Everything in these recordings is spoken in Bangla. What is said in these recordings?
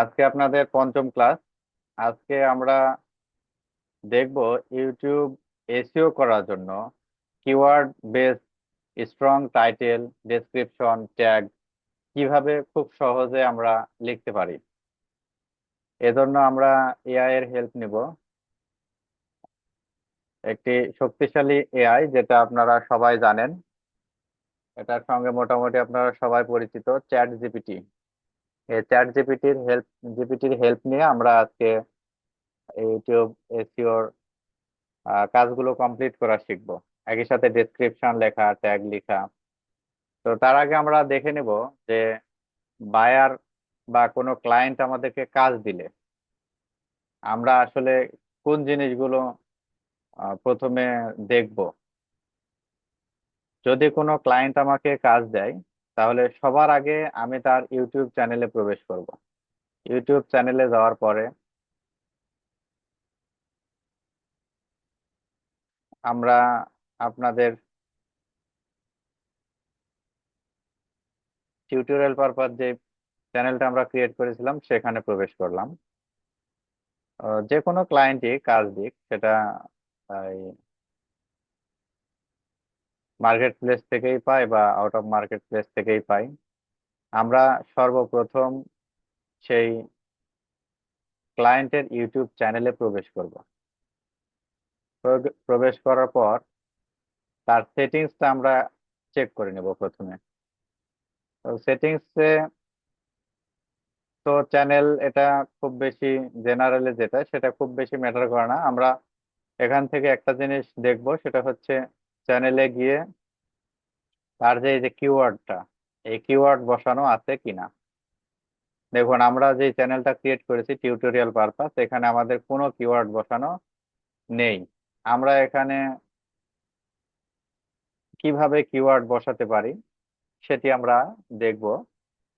আজকে আপনাদের পঞ্চম ক্লাস। আজকে আমরা দেখব ইউটিউব এসইও করার জন্য keyword base strong title, description, tag কিভাবে খুব সহজে আমরা লিখতে পারি। এজন্য আমরা এআই এর হেল্প নিব। একটি শক্তিশালী এআই, যেটা আপনারা সবাই জানেন। এটার সঙ্গে মোটামুটি আপনারা সবাই পরিচিত, চ্যাট জিপিটি। এই চ্যাট জিপিটির হেল্প নিয়ে আমরা আজকে ইউটিউব এসইও কাজগুলো কমপ্লিট করা শিখবো। একই সাথে ডেসক্রিপশন লেখা, ট্যাগ লেখা। তো তার আগে আমরা দেখে নেব যে বায়ার বা কোনো ক্লায়েন্ট আমাদেরকে কাজ দিলে আমরা আসলে কোন জিনিসগুলো প্রথমে দেখব। যদি কোনো ক্লায়েন্ট আমাকে কাজ দেয়, তাহলে সবার আগে আমি তার ইউটিউব চ্যানেলে প্রবেশ করব। ইউটিউব চ্যানেলে যাওয়ার পরে আমরা আপনাদের টিউটোরিয়াল পারপাস যে চ্যানেলটা আমরা ক্রিয়েট করেছিলাম সেখানে প্রবেশ করলাম। যে কোনো ক্লায়েন্টই কাজ দিক, সেটা মার্কেট প্লেস থেকেই পাই বা আউট অফ মার্কেট প্লেস থেকেই পাই। আমরা সর্বপ্রথম সেই ক্লায়েন্টের ইউটিউব চ্যানেলে প্রবেশ করব। প্রবেশ করার পর তার সেটিংসটা আমরা চেক করে নেব প্রথমে। তো সেটিংসে তো চ্যানেল এটা খুব বেশি জেনারেলে যেটা, সেটা খুব বেশি ম্যাটার করে না। আমরা এখান থেকে একটা জিনিস দেখব, সেটা হচ্ছে চ্যানেলে গিয়ে তার যে এই যে কিওয়ার্ডটা, এই কিওয়ার্ড বসানো আছে কিনা। দেখুন, আমরা যে চ্যানেলটা ক্রিয়েট করেছি টিউটোরিয়াল পারপাস, এখানে আমাদের কোনো কিওয়ার্ড বসানো নেই। আমরা এখানে কিভাবে কিওয়ার্ড বসাতে পারি সেটি আমরা দেখব।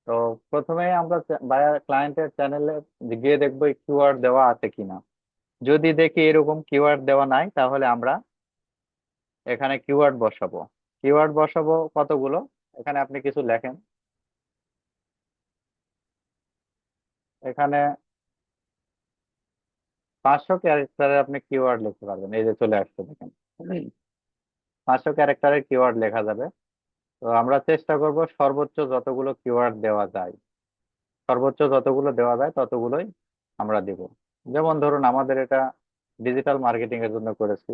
তো প্রথমে আমরা বায়ার ক্লায়েন্টের চ্যানেলে গিয়ে দেখবো কিওয়ার্ড দেওয়া আছে কিনা। যদি দেখি এরকম কিওয়ার্ড দেওয়া নাই, তাহলে আমরা এখানে কিওয়ার্ড বসাবো। কিওয়ার্ড বসাবো কতগুলো, এখানে আপনি কিছু লেখেন। এখানে 500 ক্যারেক্টারে আপনি কিওয়ার্ড লিখতে পারবেন। এই যে চলে আসছে, দেখেন 500 ক্যারেক্টারের কিওয়ার্ড লেখা যাবে। তো আমরা চেষ্টা করব সর্বোচ্চ যতগুলো কিওয়ার্ড দেওয়া যায়, সর্বোচ্চ যতগুলো দেওয়া যায় ততগুলোই আমরা দিব। যেমন ধরুন, আমাদের এটা ডিজিটাল মার্কেটিং এর জন্য করেছি।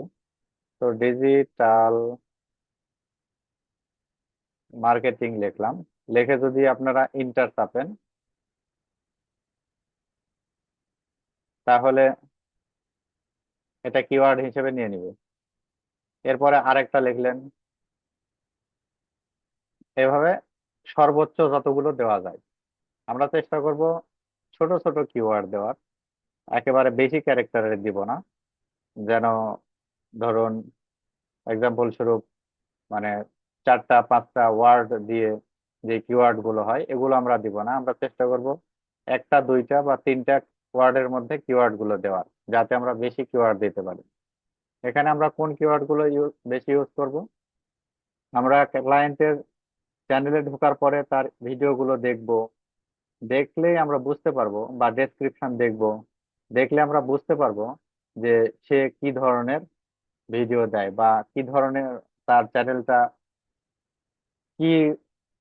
তো ডিজিটাল মার্কেটিং লিখলাম। লিখে যদি আপনারা ইন্টার চাপেন, তাহলে এটা কিওয়ার্ড হিসেবে নিয়ে নিবে। এরপরে আরেকটা লিখলেন। এভাবে সর্বোচ্চ যতগুলো দেওয়া যায় আমরা চেষ্টা করব ছোট ছোট কিওয়ার্ড দেওয়ার। একেবারে বেশি ক্যারেক্টারের দিব না, যেন ধরুন এক্সাম্পল স্বরূপ মানে 4টা 5টা ওয়ার্ড দিয়ে যে কিওয়ার্ড গুলো হয়, এগুলো আমরা দিব না। আমরা চেষ্টা করব 1টা 2টা বা 3টা ওয়ার্ডের মধ্যে কিওয়ার্ড গুলো দেওয়ার, যাতে আমরা বেশি কিওয়ার্ড দিতে পারি। এখানে আমরা কোন কিওয়ার্ড গুলো বেশি ইউজ করব, আমরা ক্লায়েন্টের চ্যানেলে ঢোকার পরে তার ভিডিও গুলো দেখব। দেখলেই আমরা বুঝতে পারবো, বা ডেসক্রিপশন দেখব। দেখলে আমরা বুঝতে পারবো যে সে কি ধরনের ভিডিও দেয়, বা কি ধরনের তার চ্যানেলটা কি,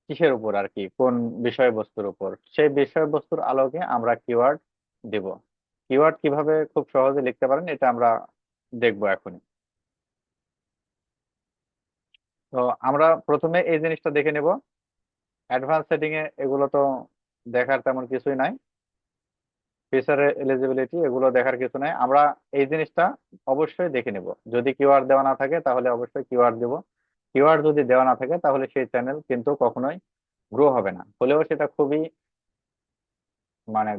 কিসের উপর আর কি, কোন বিষয়বস্তুর উপর। সেই বিষয়বস্তুর আলোকে আমরা কিওয়ার্ড দিব। কিওয়ার্ড কিভাবে খুব সহজে লিখতে পারেন এটা আমরা দেখবো এখনই। তো আমরা প্রথমে এই জিনিসটা দেখে নেব। অ্যাডভান্স সেটিং এ এগুলো তো দেখার তেমন কিছুই নাই। ফিচার এলিজিবিলিটি এগুলো দেখার কিছু নাই। আমরা এই জিনিসটা অবশ্যই দেখে নেব। যদি কিওয়ার্ড দেওয়া না থাকে তাহলে অবশ্যই কিওয়ার্ড দেব। কিওয়ার্ড যদি দেওয়া না থাকে তাহলে সেই চ্যানেল কিন্তু কখনোই গ্রো হবে না, হলেও সেটা খুবই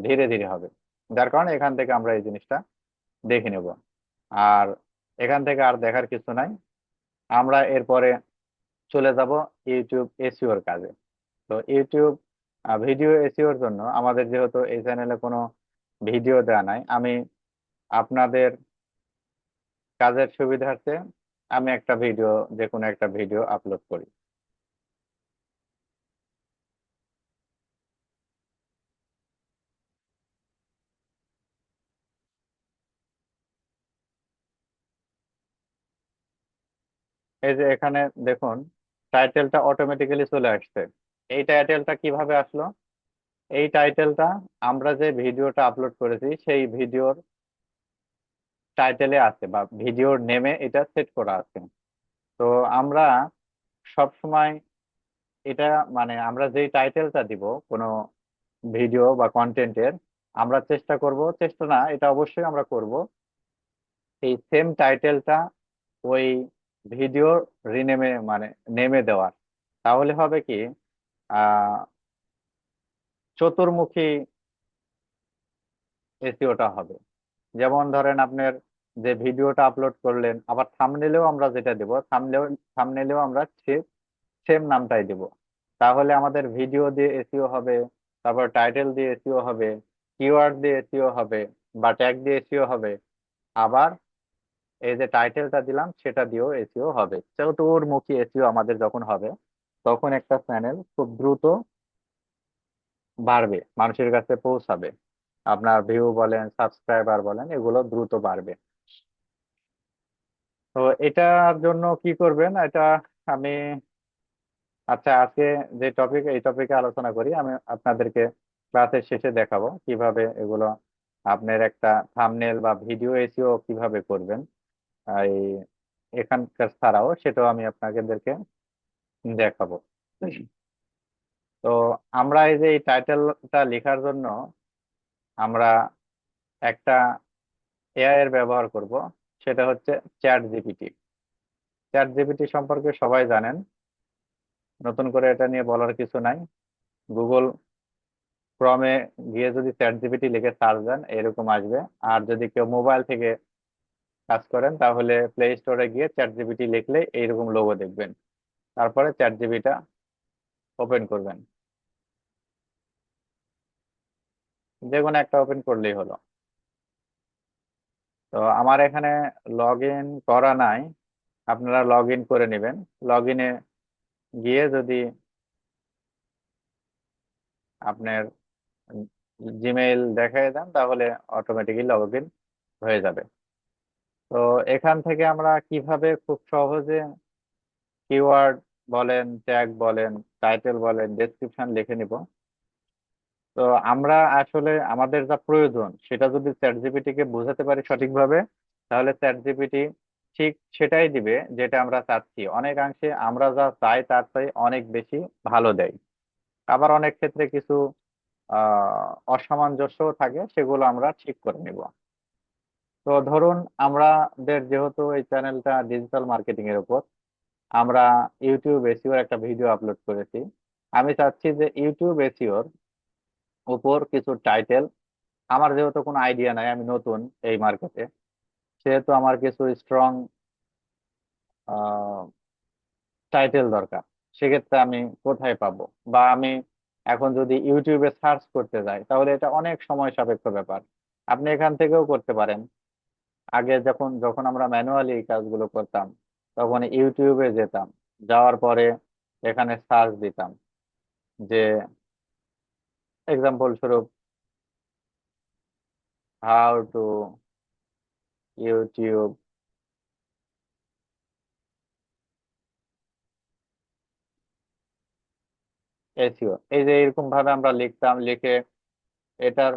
ধীরে ধীরে হবে। যার কারণে এখান থেকে আমরা এই জিনিসটা দেখে নেব। আর এখান থেকে আর দেখার কিছু নাই। আমরা এরপরে চলে যাব ইউটিউব এসইওর কাজে। তো ইউটিউব ভিডিও এসইওর জন্য আমাদের যেহেতু এই চ্যানেলে কোনো ভিডিও দেওয়া নাই, আমি আপনাদের কাজের সুবিধার্থে আমি একটা ভিডিও, যে কোনো একটা ভিডিও আপলোড করি। এই যে এখানে দেখুন, টাইটেলটা অটোমেটিক্যালি চলে আসছে। এই টাইটেলটা কিভাবে আসলো? এই টাইটেলটা আমরা যে ভিডিওটা আপলোড করেছি সেই ভিডিওর টাইটেলে আছে, বা ভিডিওর নেমে এটা সেট করা আছে। তো আমরা সব সময় এটা, মানে আমরা যেই টাইটেলটা দিব কোনো ভিডিও বা কন্টেন্টের, আমরা চেষ্টা করব, চেষ্টা না, এটা অবশ্যই আমরা করব, এই সেম টাইটেলটা ওই ভিডিওর রিনেমে, মানে নেমে দেওয়ার। তাহলে হবে কি, আহ চতুর্মুখী এসইওটা হবে। যেমন ধরেন আপনার যে ভিডিওটা আপলোড করলেন, আবার থাম্বনেইলেও আমরা যেটা দেব, থাম্বনেইলেও আমরা সেম নামটাই দেব। তাহলে আমাদের ভিডিও দিয়ে এসইও হবে, তারপর টাইটেল দিয়ে এসইও হবে, কিওয়ার্ড দিয়ে এসইও হবে, বা ট্যাগ দিয়ে এসইও হবে। আবার এই যে টাইটেলটা দিলাম সেটা দিয়েও এসইও হবে। চতুর্মুখী এসইও আমাদের যখন হবে, তখন একটা চ্যানেল খুব দ্রুত বাড়বে, মানুষের কাছে পৌঁছাবে। আপনার ভিউ বলেন, সাবস্ক্রাইবার বলেন, এগুলো দ্রুত বাড়বে। তো এটার জন্য কি করবেন, এটা আমি, আচ্ছা আজকে যে টপিক, এই টপিকে আলোচনা করি, আমি আপনাদেরকে ক্লাসের শেষে দেখাবো কিভাবে এগুলো আপনার একটা থাম্বনেল বা ভিডিও এসইও কিভাবে করবেন। এই এখানকার ছাড়াও সেটাও আমি আপনাদেরকে দেখাবো। তো আমরা এই যে এই টাইটেলটা লেখার জন্য আমরা একটা এআই এর ব্যবহার করব, সেটা হচ্ছে চ্যাট জিপিটি। চ্যাট জিপিটি সম্পর্কে সবাই জানেন, নতুন করে এটা নিয়ে বলার কিছু নাই। গুগল ক্রমে গিয়ে যদি চ্যাট জিপিটি লিখে সার্চ দেন, এরকম আসবে। আর যদি কেউ মোবাইল থেকে কাজ করেন, তাহলে প্লে স্টোরে গিয়ে চ্যাট জিপিটি লিখলে এইরকম লোগো দেখবেন। তারপরে চ্যাট জিপিটা ওপেন করবেন, যে কোনো একটা ওপেন করলেই হলো। তো আমার এখানে লগ ইন করা নাই, আপনারা লগ ইন করে নেবেন। লগ ইনে গিয়ে যদি আপনার জিমেইল দেখায় দেন, তাহলে অটোমেটিক্যালি লগ ইন হয়ে যাবে। তো এখান থেকে আমরা কিভাবে খুব সহজে কিওয়ার্ড বলেন, ট্যাগ বলেন, টাইটেল বলেন, ডেসক্রিপশন লিখে নিব। তো আমরা আসলে আমাদের যা প্রয়োজন সেটা যদি চ্যাট জিপিটি কে বোঝাতে পারি সঠিকভাবে, তাহলে চ্যাট জিপিটি ঠিক সেটাই দিবে যেটা আমরা চাচ্ছি। অনেকাংশে আমরা যা চাই তার চাই অনেক বেশি ভালো দেয়। আবার অনেক ক্ষেত্রে কিছু অসামঞ্জস্য থাকে, সেগুলো আমরা ঠিক করে নিব। তো ধরুন আমাদের যেহেতু এই চ্যানেলটা ডিজিটাল মার্কেটিং এর উপর, আমরা ইউটিউব এসইওর একটা ভিডিও আপলোড করেছি। আমি চাচ্ছি যে ইউটিউব এসইওর উপর কিছু টাইটেল, আমার যেহেতু কোনো আইডিয়া নাই, আমি নতুন এই মার্কেটে, সেহেতু আমার কিছু স্ট্রং টাইটেল দরকার। সেক্ষেত্রে আমি কোথায় পাবো? বা আমি এখন যদি ইউটিউবে সার্চ করতে যাই, তাহলে এটা অনেক সময় সাপেক্ষ ব্যাপার। আপনি এখান থেকেও করতে পারেন। আগে যখন যখন আমরা ম্যানুয়ালি এই কাজগুলো করতাম, তখন ইউটিউবে যেতাম, যাওয়ার পরে এখানে সার্চ দিতাম যে, এক্সাম্পল স্বরূপ, হাউ টু ইউটিউব এসইও, এই যে এরকম ভাবে আমরা লিখতাম, লিখে এটার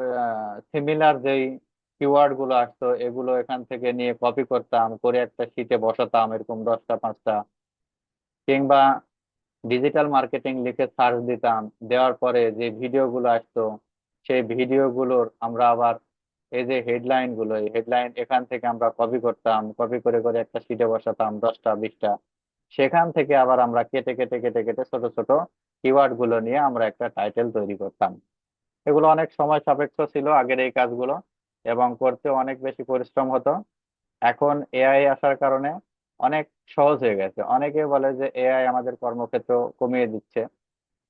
সিমিলার যেই কিওয়ার্ড গুলো আসতো, এগুলো এখান থেকে নিয়ে কপি করতাম, করে একটা শিটে বসাতাম, এরকম 10টা 5টা। কিংবা ডিজিটাল মার্কেটিং লিখে সার্চ দিতাম, দেওয়ার পরে যে ভিডিও গুলো আসতো, সেই ভিডিও গুলোর আমরা আবার এই যে হেডলাইন গুলো, এই হেডলাইন এখান থেকে আমরা কপি করতাম, কপি করে করে একটা শিটে বসাতাম, 10টা 20টা। সেখান থেকে আবার আমরা কেটে কেটে কেটে কেটে ছোট ছোট কিওয়ার্ড গুলো নিয়ে আমরা একটা টাইটেল তৈরি করতাম। এগুলো অনেক সময় সাপেক্ষ ছিল আগের এই কাজগুলো, এবং করতে অনেক বেশি পরিশ্রম হতো। এখন এআই আসার কারণে অনেক সহজ হয়ে গেছে। অনেকে বলে যে এআই আমাদের কর্মক্ষেত্র কমিয়ে দিচ্ছে।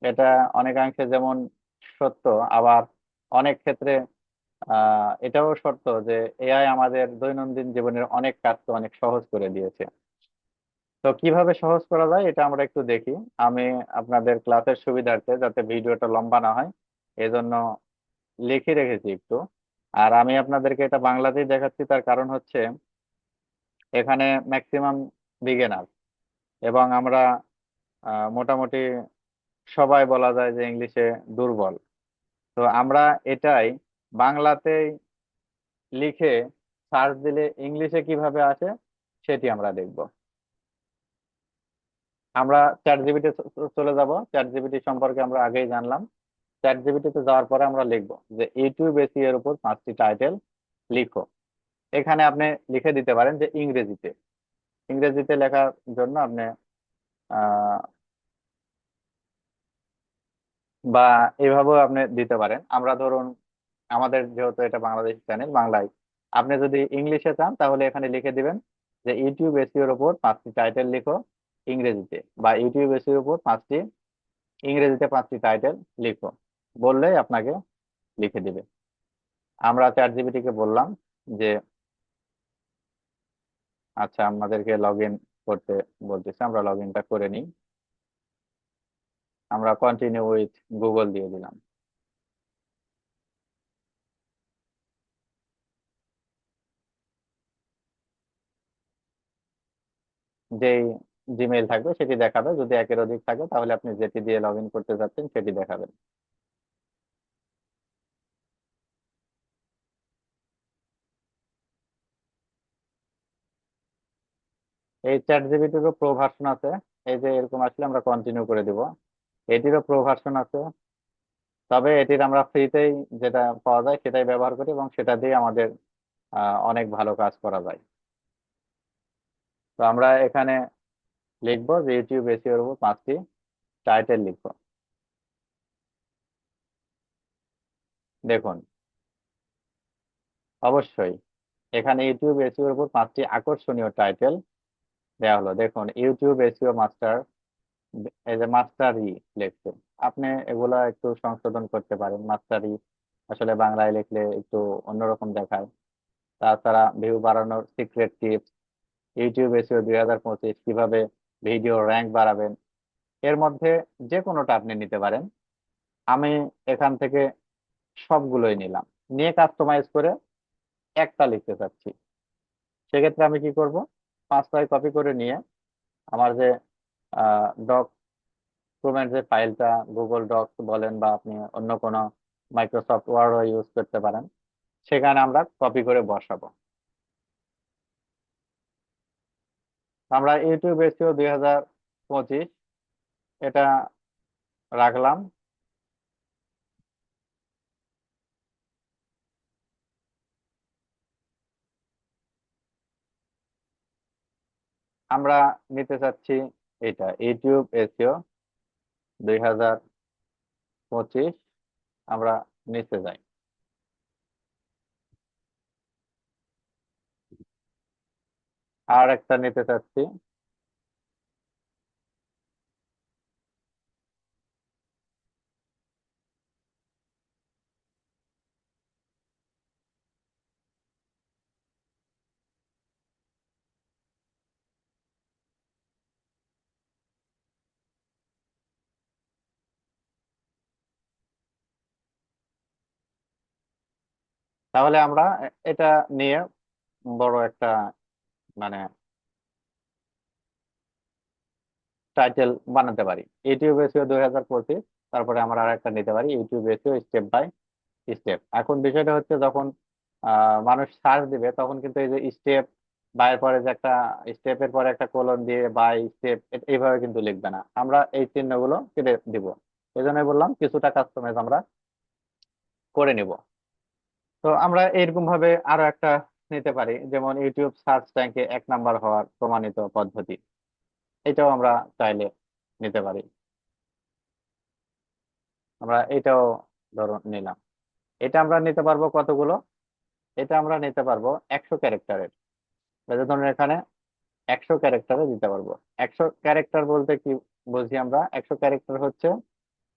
এটা অনেকাংশে যেমন সত্য, আবার অনেক ক্ষেত্রে এটাও সত্য যে এআই আমাদের দৈনন্দিন জীবনের অনেক কাজকে অনেক সহজ করে দিয়েছে। তো কিভাবে সহজ করা যায় এটা আমরা একটু দেখি। আমি আপনাদের ক্লাসের সুবিধার্থে, যাতে ভিডিওটা লম্বা না হয়, এজন্য লিখে রেখেছি একটু। আর আমি আপনাদেরকে এটা বাংলাতেই দেখাচ্ছি, তার কারণ হচ্ছে এখানে ম্যাক্সিমাম বিগিনার, এবং আমরা মোটামুটি সবাই বলা যায় যে ইংলিশে দুর্বল। তো আমরা এটাই বাংলাতেই লিখে সার্চ দিলে ইংলিশে কিভাবে আসে সেটি আমরা দেখব। আমরা চ্যাট জিপিটি চলে যাব। চ্যাট জিপিটি সম্পর্কে আমরা আগেই জানলাম। চ্যাট জিপিটিতে যাওয়ার পরে আমরা লিখবো যে ইউটিউব এসইও এর উপর 5টি টাইটেল লিখো। এখানে আপনি লিখে দিতে পারেন যে ইংরেজিতে। ইংরেজিতে লেখার জন্য আপনি আহ বা এভাবেও আপনি দিতে পারেন। আমরা ধরুন আমাদের যেহেতু এটা বাংলাদেশি চ্যানেল বাংলায়, আপনি যদি ইংলিশে চান তাহলে এখানে লিখে দিবেন যে ইউটিউব এসইও এর উপর 5টি টাইটেল লিখো ইংরেজিতে, বা ইউটিউব এসইও এর উপর ইংরেজিতে 5টি টাইটেল লিখো, বললেই আপনাকে লিখে দিবে। আমরা চ্যাট জিপিটি কে বললাম যে আচ্ছা আমাদেরকে লগ ইন করতে বলতেছে, আমরা লগ ইনটা করে নিই। আমরা কন্টিনিউ উইথ গুগল দিয়ে দিলাম। যেই জিমেইল থাকবে সেটি দেখাবে, যদি একের অধিক থাকে তাহলে আপনি যেটি দিয়ে লগ ইন করতে যাচ্ছেন সেটি দেখাবেন। এই চ্যাট জিপিটিরও প্রো ভার্সন আছে। এই যে এরকম আসলে আমরা কন্টিনিউ করে দিব। এটিরও প্রো ভার্সন আছে, তবে এটির আমরা ফ্রিতেই যেটা পাওয়া যায় সেটাই ব্যবহার করি এবং সেটা দিয়ে আমাদের অনেক ভালো কাজ করা যায়। তো আমরা এখানে লিখবো যে ইউটিউব এসইওর উপর 5টি টাইটেল লিখবো। দেখুন, অবশ্যই এখানে ইউটিউব এসইওর উপর 5টি আকর্ষণীয় টাইটেল দেওয়া হলো। দেখুন ইউটিউব এসইও মাস্টার, এই যে মাস্টারি লেখছে, আপনি এগুলা একটু সংশোধন করতে পারেন। মাস্টারি আসলে বাংলায় লিখলে একটু অন্যরকম দেখায়। তাছাড়া ভিউ বাড়ানোর সিক্রেট টিপস, ইউটিউব এসইও 2025 কিভাবে ভিডিও র্যাঙ্ক বাড়াবেন, এর মধ্যে যে কোনোটা আপনি নিতে পারেন। আমি এখান থেকে সবগুলোই নিলাম, নিয়ে কাস্টমাইজ করে একটা লিখতে চাচ্ছি। সেক্ষেত্রে আমি কি করব, 5টায় কপি করে নিয়ে আমার যে ডকুমেন্ট যে ফাইলটা, গুগল ডক্স বলেন বা আপনি অন্য কোনো মাইক্রোসফট ওয়ার্ডও ইউজ করতে পারেন, সেখানে আমরা কপি করে বসাবো। আমরা ইউটিউব এসইও 2025 এটা রাখলাম। আমরা নিতে চাচ্ছি এটা ইউটিউব এসইও 2025। আমরা নিচে যাই। আর একটা নিতে চাচ্ছি। তাহলে আমরা এটা নিয়ে বড় একটা মানে টাইটেল বানাতে পারি, ইউটিউব এসইও 2025। তারপরে আমরা আর একটা নিতে পারি YouTube SEO step by step. এখন বিষয়টা হচ্ছে যখন মানুষ সার্চ দিবে তখন কিন্তু এই যে স্টেপ বাই এর পরে যে একটা স্টেপের পরে একটা কোলন দিয়ে বাই স্টেপ এইভাবে কিন্তু লিখবে না, আমরা এই চিহ্নগুলো কেটে দিব। এই জন্যই বললাম কিছুটা কাস্টমাইজ আমরা করে নিব। তো আমরা এরকম ভাবে আরো একটা নিতে পারি, যেমন ইউটিউব সার্চ র্যাঙ্কে 1 নাম্বার হওয়ার প্রমাণিত পদ্ধতি। এটাও আমরা চাইলে নিতে পারি। আমরা এটাও ধরো নিলাম। এটা আমরা নিতে পারবো কতগুলো, এটা আমরা নিতে পারবো 100 ক্যারেক্টারের। ধরুন এখানে 100 ক্যারেক্টারে দিতে পারবো। 100 ক্যারেক্টার বলতে কি বুঝি আমরা, 100 ক্যারেক্টার হচ্ছে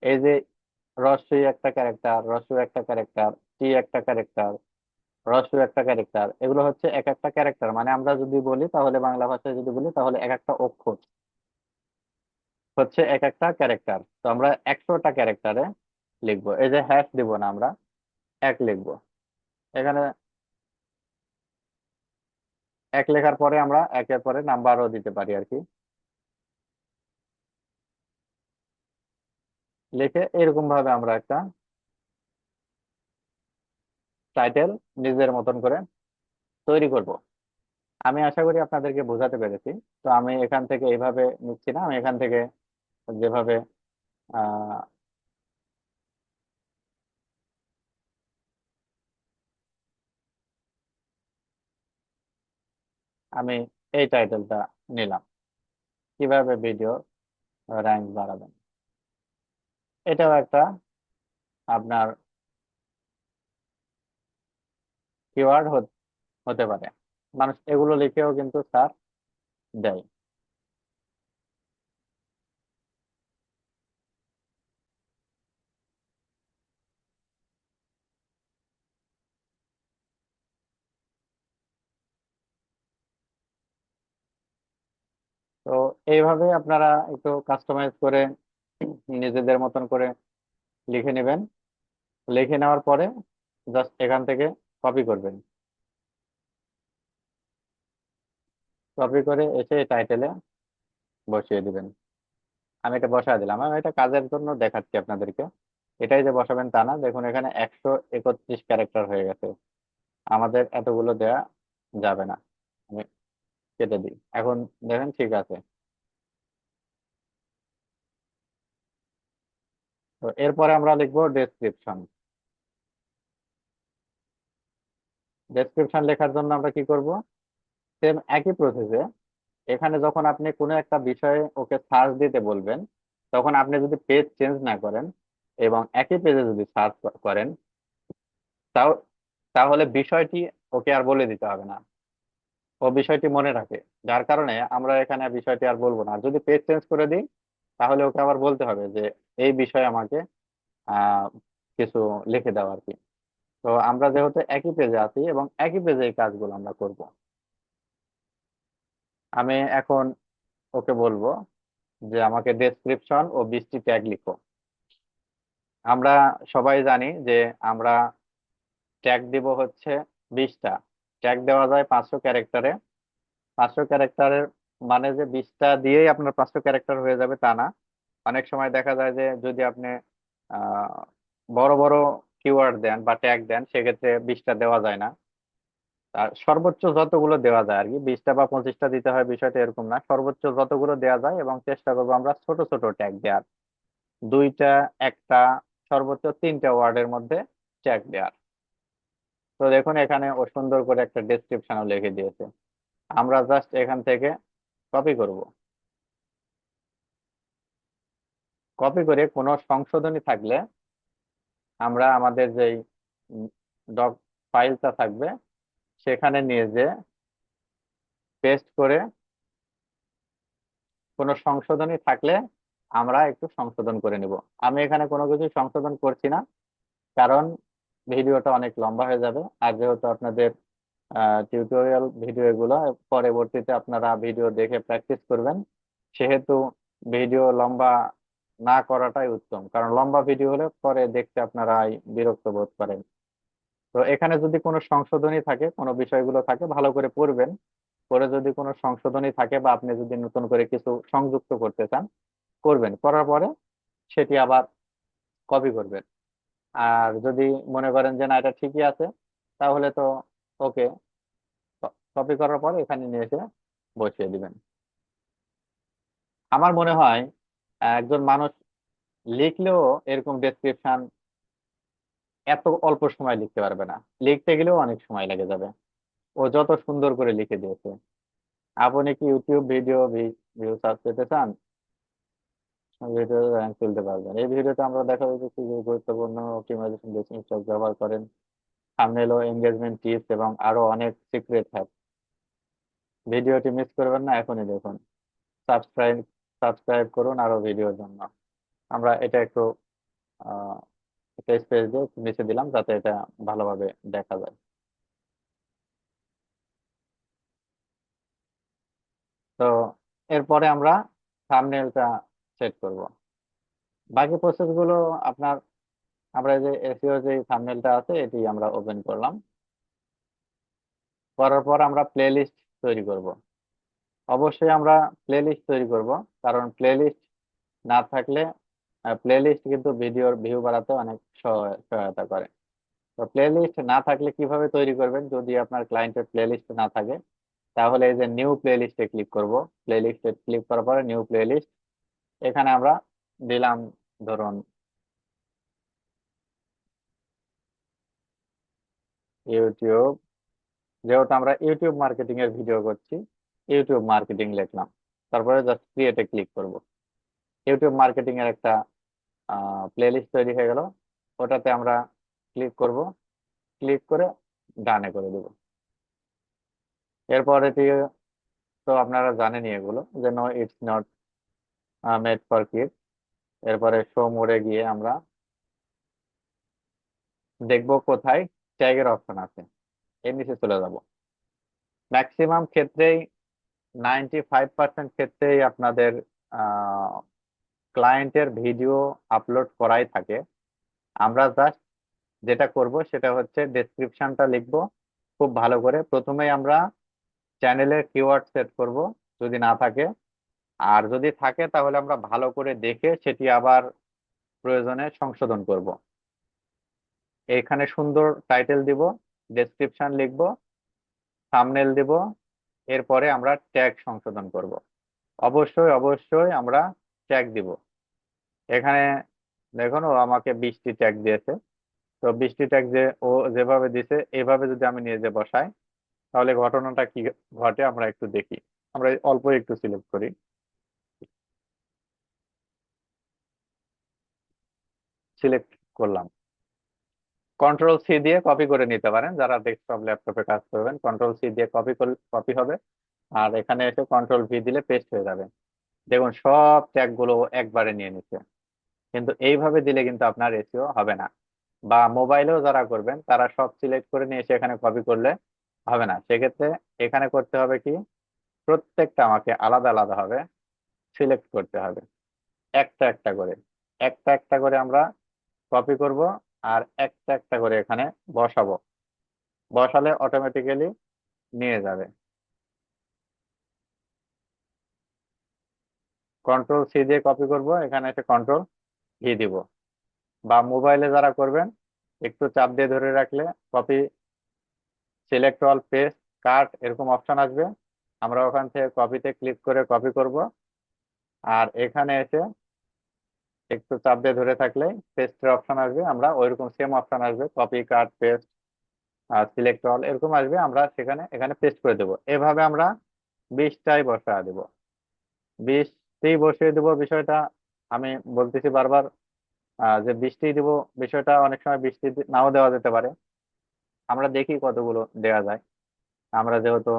এই যে রস্বই একটা ক্যারেক্টার, রস্যু একটা ক্যারেক্টার, টি একটা ক্যারেক্টার, রস্যু একটা ক্যারেক্টার, এগুলো হচ্ছে এক একটা ক্যারেক্টার। মানে আমরা যদি বলি তাহলে বাংলা ভাষায় যদি বলি তাহলে এক একটা অক্ষর হচ্ছে এক একটা ক্যারেক্টার। তো আমরা 100টা ক্যারেক্টারে লিখবো। এই যে হ্যাশ দিব না, আমরা এক লিখবো। এখানে এক লেখার পরে আমরা একের পরে নাম্বারও দিতে পারি আর কি। লিখে এরকম ভাবে আমরা একটা টাইটেল নিজের মতন করে তৈরি করব। আমি আশা করি আপনাদেরকে বোঝাতে পেরেছি। তো আমি এখান থেকে এইভাবে নিচ্ছি না, আমি এখান থেকে যেভাবে আহ আমি এই টাইটেলটা নিলাম, কিভাবে ভিডিও র্যাঙ্ক বাড়াবেন। এটাও একটা আপনার কিওয়ার্ড হতে পারে। মানুষ এগুলো লিখেও কিন্তু স্যার দেয়। তো এইভাবে আপনারা একটু কাস্টমাইজ করে নিজেদের মতন করে লিখে নেবেন। লিখে নেওয়ার পরে জাস্ট এখান থেকে কপি করবেন। কপি করে এসে টাইটেলে বসিয়ে দিবেন। আমি এটা বসায় দিলাম, আমি এটা কাজের জন্য দেখাচ্ছি আপনাদেরকে। এটাই যে বসাবেন তা না, দেখুন এখানে 131 ক্যারেক্টার হয়ে গেছে। আমাদের এতগুলো দেয়া যাবে না, আমি কেটে দিই এখন। দেখেন ঠিক আছে। তো এরপরে আমরা লিখবো ডেসক্রিপশন। ডেসক্রিপশন লেখার জন্য আমরা কি করব, সেম একই প্রসেসে এখানে যখন আপনি কোনো একটা বিষয়ে ওকে সার্চ দিতে বলবেন, তখন আপনি যদি পেজ চেঞ্জ না করেন এবং একই পেজে যদি সার্চ করেন, তাও তাহলে বিষয়টি ওকে আর বলে দিতে হবে না, ও বিষয়টি মনে রাখে। যার কারণে আমরা এখানে বিষয়টি আর বলবো না। আর যদি পেজ চেঞ্জ করে দিই, তাহলে ওকে আবার বলতে হবে যে এই বিষয়ে আমাকে আহ কিছু লিখে দাও আর কি। তো আমরা যেহেতু একই পেজে আছি এবং একই পেজে এই কাজগুলো আমরা করব, আমি এখন ওকে বলবো যে আমাকে ডেসক্রিপশন ও 20টি ট্যাগ লিখো। আমরা সবাই জানি যে আমরা ট্যাগ দিব হচ্ছে 20টা। ট্যাগ দেওয়া যায় 500 ক্যারেক্টারে। 500 ক্যারেক্টারের মানে যে 20টা দিয়েই আপনার 500 ক্যারেক্টার হয়ে যাবে তা না। অনেক সময় দেখা যায় যে যদি আপনি আহ বড় বড় কিওয়ার্ড দেন বা ট্যাগ দেন, সেক্ষেত্রে 20টা দেওয়া যায় না। আর সর্বোচ্চ যতগুলো দেওয়া যায় আর কি, 20টা বা 25টা দিতে হয় বিষয়টা এরকম না, সর্বোচ্চ যতগুলো দেওয়া যায়। এবং চেষ্টা করবো আমরা ছোট ছোট ট্যাগ দেওয়ার, 2টা, একটা, সর্বোচ্চ 3টে ওয়ার্ডের মধ্যে ট্যাগ দেওয়ার। তো দেখুন এখানে ও সুন্দর করে একটা ডেসক্রিপশনও লিখে দিয়েছে। আমরা জাস্ট এখান থেকে কপি করব। কপি করে কোনো সংশোধনী থাকলে আমরা আমাদের যেই ডক ফাইলটা থাকবে সেখানে নিয়ে যে পেস্ট করে, কোনো সংশোধনী থাকলে আমরা একটু সংশোধন করে নিব। আমি এখানে কোনো কিছু সংশোধন করছি না, কারণ ভিডিওটা অনেক লম্বা হয়ে যাবে। আর যেহেতু আপনাদের টিউটোরিয়াল ভিডিও এগুলো পরবর্তীতে আপনারা ভিডিও দেখে প্র্যাকটিস করবেন, সেহেতু ভিডিও লম্বা না করাটাই উত্তম। কারণ লম্বা ভিডিও হলে পরে দেখতে আপনারা বিরক্ত বোধ করেন। তো এখানে যদি কোনো সংশোধনী থাকে, কোনো বিষয়গুলো থাকে, ভালো করে পড়বেন। পরে যদি কোনো সংশোধনী থাকে বা আপনি যদি নতুন করে কিছু সংযুক্ত করতে চান, করবেন। করার পরে সেটি আবার কপি করবেন। আর যদি মনে করেন যে না এটা ঠিকই আছে, তাহলে তো ওকে, কপি করার পরে এখানে নিয়ে এসে বসিয়ে দিবেন। আমার মনে হয় একজন মানুষ লিখলেও এরকম ডেসক্রিপশন এত অল্প সময় লিখতে পারবে না। লিখতে গেলেও অনেক সময় লেগে যাবে। ও যত সুন্দর করে লিখে দিয়েছে। আপনি কি ইউটিউব ভিডিও ভিউ সার্চ পেতে চান, ভিডিও র্যাঙ্ক তুলতে পারবেন। এই ভিডিওতে আমরা দেখা যাচ্ছে যে গুরুত্বপূর্ণ অপটিমাইজেশন বেসিক স্ট্রাকচার ব্যবহার করেন, থাম্বনেল ও এঙ্গেজমেন্ট টিপস এবং আরো অনেক সিক্রেট হ্যাক। ভিডিওটি মিস করবেন না, এখনই দেখুন। সাবস্ক্রাইব সাবস্ক্রাইব করুন আরো ভিডিওর জন্য। আমরা এটা একটু আহ একটা স্পেস দিয়ে নিচে দিলাম যাতে এটা ভালোভাবে দেখা যায়। তো এরপরে আমরা থাম্বনেলটা সেট করব। বাকি প্রসেস গুলো আপনার, আমরা যে এসইও যে থাম্বনেলটা আছে এটি আমরা ওপেন করলাম। করার পর আমরা প্লে লিস্ট তৈরি করব। অবশ্যই আমরা প্লে লিস্ট তৈরি করব, কারণ প্লে লিস্ট না থাকলে প্লে লিস্ট কিন্তু ভিডিওর ভিউ বাড়াতে অনেক সহায়তা করে। তো প্লে লিস্ট না থাকলে কিভাবে তৈরি করবেন? যদি আপনার ক্লায়েন্টের প্লে লিস্ট না থাকে, তাহলে এই যে নিউ প্লে লিস্টে ক্লিক করব। প্লে লিস্টে ক্লিক করার পরে নিউ প্লে লিস্ট, এখানে আমরা দিলাম ধরুন ইউটিউব। যেহেতু আমরা ইউটিউব মার্কেটিং এর ভিডিও করছি, ইউটিউব মার্কেটিং লিখলাম, তারপরে জাস্ট ক্রিয়েটে ক্লিক করব। ইউটিউব মার্কেটিং এর একটা প্লেলিস্ট তৈরি হয়ে গেল। ওটাতে আমরা ক্লিক করব, ক্লিক করে ডানে করে দেব। এরপরে তো আপনারা জানেনই এগুলো, যে no it's not made for kids. এরপরে শো মোডে গিয়ে আমরা দেখব কোথায় ট্যাগের অপশন আছে, এর নিচে চলে যাব। ম্যাক্সিমাম ক্ষেত্রেই 95% ক্ষেত্রেই আপনাদের ক্লায়েন্টের ভিডিও আপলোড করাই থাকে। আমরা জাস্ট যেটা করব সেটা হচ্ছে ডেসক্রিপশনটা লিখবো খুব ভালো করে। প্রথমেই আমরা চ্যানেলের কিওয়ার্ড সেট করব যদি না থাকে, আর যদি থাকে তাহলে আমরা ভালো করে দেখে সেটি আবার প্রয়োজনে সংশোধন করব। এখানে সুন্দর টাইটেল দিব, ডেসক্রিপশন লিখব, থাম্বনেল দিব, এরপরে আমরা ট্যাগ সংশোধন করব। অবশ্যই অবশ্যই আমরা ট্যাগ দিব। এখানে দেখুন ও আমাকে 20টি ট্যাগ দিয়েছে। তো 20টি ট্যাগ যে ও যেভাবে দিছে এভাবে যদি আমি নিয়ে যে বসাই, তাহলে ঘটনাটা কি ঘটে আমরা একটু দেখি। আমরা অল্প একটু সিলেক্ট করি, সিলেক্ট করলাম, কন্ট্রোল সি দিয়ে কপি করে নিতে পারেন। যারা ডেস্কটপ ল্যাপটপে কাজ করবেন, কন্ট্রোল সি দিয়ে কপি কপি হবে, আর এখানে এসে কন্ট্রোল ভি দিলে পেস্ট হয়ে যাবে। দেখুন সব ট্যাগ গুলো একবারে নিয়ে নিচ্ছে। কিন্তু এইভাবে দিলে কিন্তু আপনার এসইও হবে না। বা মোবাইলেও যারা করবেন তারা সব সিলেক্ট করে নিয়ে এসে এখানে কপি করলে হবে না। সেক্ষেত্রে এখানে করতে হবে কি, প্রত্যেকটা আমাকে আলাদা আলাদা হবে সিলেক্ট করতে হবে, একটা একটা করে, একটা একটা করে আমরা কপি করব, আর একটা একটা করে এখানে বসাবো। বসালে অটোমেটিক্যালি নিয়ে যাবে। কন্ট্রোল সি দিয়ে কপি করব, এখানে এসে কন্ট্রোল ভি দিব। বা মোবাইলে যারা করবেন একটু চাপ দিয়ে ধরে রাখলে কপি, সিলেক্ট অল, পেস্ট, কাট এরকম অপশন আসবে। আমরা ওখান থেকে কপিতে ক্লিক করে কপি করব, আর এখানে এসে একটু চাপ দিয়ে ধরে থাকলে পেস্টের অপশন আসবে। আমরা ওইরকম সেম অপশন আসবে, কপি, কাট, পেস্ট, সিলেক্ট অল এরকম আসবে। আমরা সেখানে এখানে পেস্ট করে দেবো। এভাবে আমরা 20টাই বসা দেব, 20টি বসিয়ে দেবো। বিষয়টা আমি বলতেছি বারবার, যে 20টি দিব, বিষয়টা অনেক সময় 20টি নাও দেওয়া যেতে পারে। আমরা দেখি কতগুলো দেওয়া যায়। আমরা যেহেতু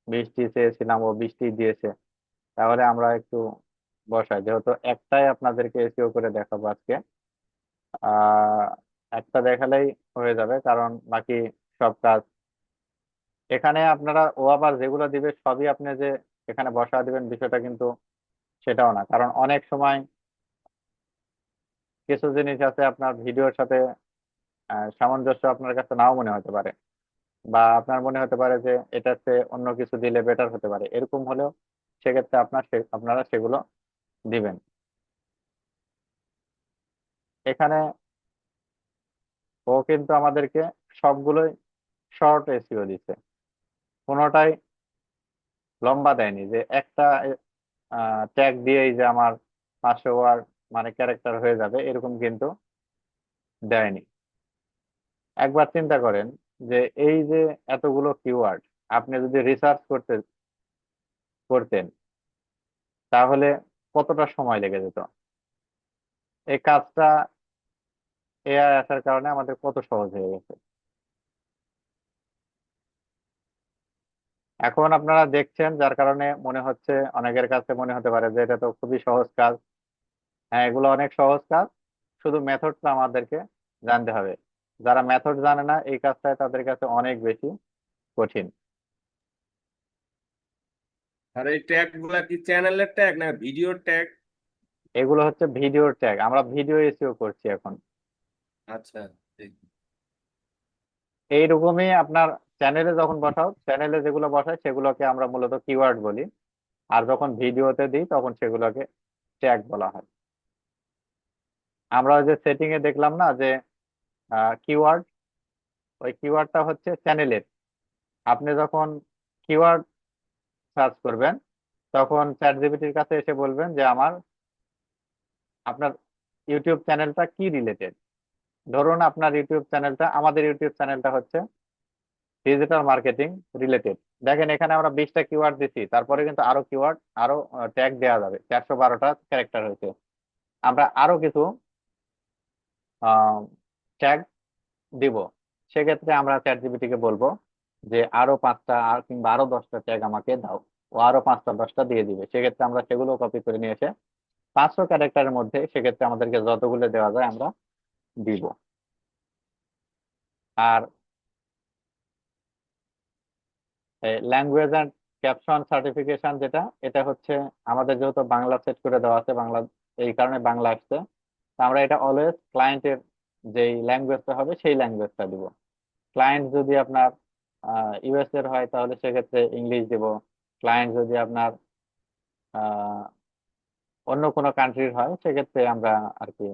20টি চেয়েছিলাম, ও 20টি দিয়েছে, তাহলে আমরা একটু বসাই। যেহেতু একটাই আপনাদেরকে এসিও করে দেখাবো আজকে, আহ একটা দেখালেই হয়ে যাবে, কারণ বাকি সব কাজ এখানে আপনারা, ও আবার যেগুলো দিবে সবই আপনি যে এখানে বসা দিবেন বিষয়টা কিন্তু সেটাও না। কারণ অনেক সময় কিছু জিনিস আছে আপনার ভিডিওর সাথে সামঞ্জস্য আপনার কাছে নাও মনে হতে পারে, বা আপনার মনে হতে পারে যে এটাতে অন্য কিছু দিলে বেটার হতে পারে। এরকম হলেও সেক্ষেত্রে আপনারা সেগুলো দিবেন। এখানে ও কিন্তু আমাদেরকে সবগুলোই শর্ট এসইও দিছে, কোনোটাই লম্বা দেয়নি যে একটা ট্যাগ দিয়েই যে আমার 500 ওয়ার্ড মানে ক্যারেক্টার হয়ে যাবে, এরকম কিন্তু দেয়নি। একবার চিন্তা করেন যে এই যে এতগুলো কিওয়ার্ড আপনি যদি রিসার্চ করতেন, তাহলে কতটা সময় লেগে যেত। এই কাজটা এআই আসার কারণে আমাদের কত সহজ হয়ে গেছে। এখন আপনারা দেখছেন, যার কারণে মনে হচ্ছে, অনেকের কাছে মনে হতে পারে যে এটা তো খুবই সহজ কাজ। হ্যাঁ, এগুলো অনেক সহজ কাজ, শুধু মেথডটা আমাদেরকে জানতে হবে। যারা মেথড জানে না এই কাজটা তাদের কাছে অনেক বেশি কঠিন। আর এই ট্যাগ গুলা কি চ্যানেলের ট্যাগ না ভিডিওর ট্যাগ? এগুলো হচ্ছে ভিডিওর ট্যাগ, আমরা ভিডিও এসইও করছি এখন। আচ্ছা। এইরকমই আপনার চ্যানেলে যখন বসাও, চ্যানেলে যেগুলো বসায় সেগুলোকে আমরা মূলত কিওয়ার্ড বলি, আর যখন ভিডিওতে দিই তখন সেগুলোকে ট্যাগ বলা হয়। আমরা ওই যে সেটিং এ দেখলাম না যে কিওয়ার্ড, ওই কিওয়ার্ডটা হচ্ছে চ্যানেলের। আপনি যখন কিওয়ার্ড সার্চ করবেন তখন চ্যাট জিপিটির কাছে এসে বলবেন যে আপনার ইউটিউব চ্যানেলটা কি রিলেটেড। ধরুন আপনার ইউটিউব চ্যানেলটা, আমাদের ইউটিউব চ্যানেলটা হচ্ছে ডিজিটাল মার্কেটিং রিলেটেড। দেখেন এখানে আমরা 20টা কিওয়ার্ড দিচ্ছি, তারপরে কিন্তু আরো কিওয়ার্ড, আরো ট্যাগ দেওয়া যাবে, 412টা ক্যারেক্টার হয়েছে। আমরা আরো কিছু ট্যাগ দিব। সেক্ষেত্রে আমরা চ্যাট জিপিটি কে বলবো যে আরো 5টা আর কিংবা আরো 10টা ট্যাগ আমাকে দাও। ও আরো 5টা 10টা দিয়ে দিবে। সেক্ষেত্রে আমরা সেগুলো কপি করে নিয়ে এসে 500 ক্যারেক্টারের মধ্যে সেক্ষেত্রে আমাদেরকে যতগুলো দেওয়া যায় আমরা দিব। আর ল্যাঙ্গুয়েজ অ্যান্ড ক্যাপশন সার্টিফিকেশন যেটা, এটা হচ্ছে আমাদের যেহেতু বাংলা সেট করে দেওয়া আছে, বাংলা এই কারণে বাংলা আসছে। তো আমরা এটা অলওয়েজ ক্লায়েন্টের যেই ল্যাঙ্গুয়েজটা হবে সেই ল্যাঙ্গুয়েজটা দিব। ক্লায়েন্ট যদি আপনার ইউএস এর হয় তাহলে সেক্ষেত্রে ইংলিশ দিব। ক্লায়েন্ট যদি আপনার আহ, অন্য কোনো কান্ট্রির হয় সেক্ষেত্রে আমরা আর কি,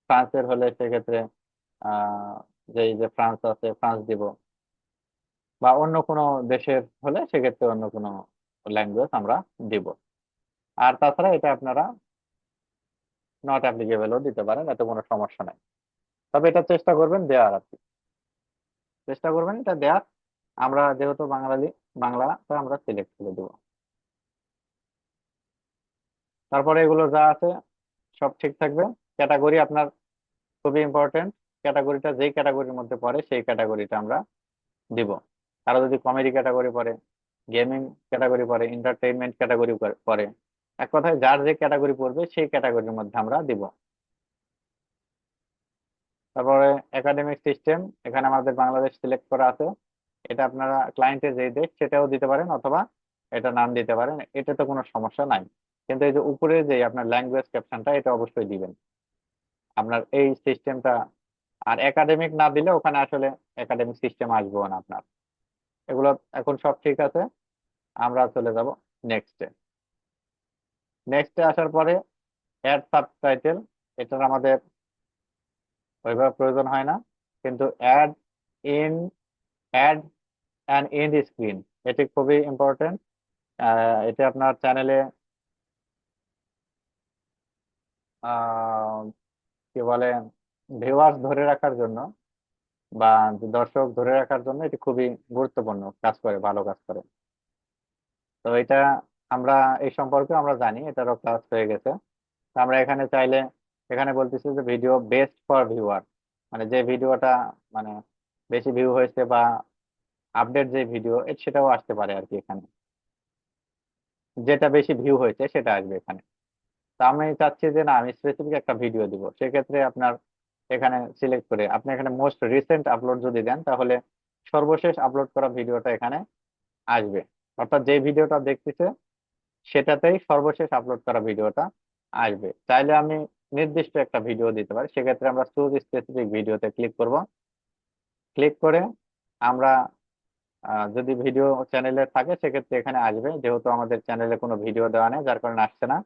ফ্রান্সের হলে সেক্ষেত্রে আহ যেই যে ফ্রান্স আছে ফ্রান্স দিব। বা অন্য কোনো দেশের হলে সেক্ষেত্রে অন্য কোনো ল্যাঙ্গুয়েজ আমরা দিব। আর তাছাড়া এটা আপনারা নট অ্যাপ্লিকেবলও দিতে পারেন, এতে কোনো সমস্যা নাই। তবে এটা চেষ্টা করবেন দেওয়ার আর কি, চেষ্টা করবেন এটা দেওয়ার। আমরা যেহেতু বাঙালি, বাংলাটা আমরা সিলেক্ট করে দেবো। তারপরে এগুলো যা আছে সব ঠিক থাকবে। ক্যাটাগরি আপনার খুবই ইম্পর্টেন্ট। ক্যাটাগরিটা যেই ক্যাটাগরির মধ্যে পড়ে সেই ক্যাটাগরিটা আমরা দিব। কারো যদি কমেডি ক্যাটাগরি পড়ে, গেমিং ক্যাটাগরি পড়ে, এন্টারটেইনমেন্ট ক্যাটাগরি পড়ে, এক কথায় যার যে ক্যাটাগরি পড়বে সেই ক্যাটাগরির মধ্যে আমরা দিব। তারপরে একাডেমিক সিস্টেম, এখানে আমাদের বাংলাদেশ সিলেক্ট করা আছে। এটা আপনারা ক্লায়েন্টের যে দেশ সেটাও দিতে পারেন অথবা এটা নাম দিতে পারেন, এটা তো কোনো সমস্যা নাই। কিন্তু এই যে উপরে যে আপনার ল্যাঙ্গুয়েজ ক্যাপশনটা এটা অবশ্যই দিবেন আপনার এই সিস্টেমটা। আর একাডেমিক না দিলে ওখানে আসলে একাডেমিক সিস্টেম আসবে না আপনার। এগুলো এখন সব ঠিক আছে। আমরা চলে যাব নেক্সটে। নেক্সটে আসার পরে অ্যাড সাবটাইটেল, এটার আমাদের ওইভাবে প্রয়োজন হয় না। কিন্তু add in, add and end screen, এটি খুবই ইম্পর্টেন্ট। এটা আপনার চ্যানেলে কি বলে ভিউয়ার্স ধরে রাখার জন্য বা দর্শক ধরে রাখার জন্য এটি খুবই গুরুত্বপূর্ণ কাজ করে, ভালো কাজ করে। তো এটা আমরা এই সম্পর্কে আমরা জানি, এটারও ক্লাস হয়ে গেছে। তো আমরা এখানে চাইলে এখানে বলতেছি যে ভিডিও বেস্ট ফর ভিউয়ার, মানে যে ভিডিওটা মানে বেশি ভিউ হয়েছে বা আপডেট যে ভিডিও সেটাও আসতে পারে আর কি। এখানে যেটা বেশি ভিউ হয়েছে সেটা আসবে এখানে। তা আমি চাচ্ছি যে না, আমি স্পেসিফিক একটা ভিডিও দিব। সেক্ষেত্রে আপনার এখানে সিলেক্ট করে আপনি এখানে মোস্ট রিসেন্ট আপলোড যদি দেন তাহলে সর্বশেষ আপলোড করা ভিডিওটা এখানে আসবে। অর্থাৎ যে ভিডিওটা দেখতেছে সেটাতেই সর্বশেষ আপলোড করা ভিডিওটা আসবে। চাইলে আমি নির্দিষ্ট একটা ভিডিও দিতে পারি, সেক্ষেত্রে আমরা চুজ স্পেসিফিক ভিডিওতে ক্লিক করব। ক্লিক করে আমরা যদি ভিডিও চ্যানেলে থাকে সেক্ষেত্রে এখানে আসবে। যেহেতু আমাদের চ্যানেলে কোনো ভিডিও দেওয়া নেই যার কারণে আসছে না।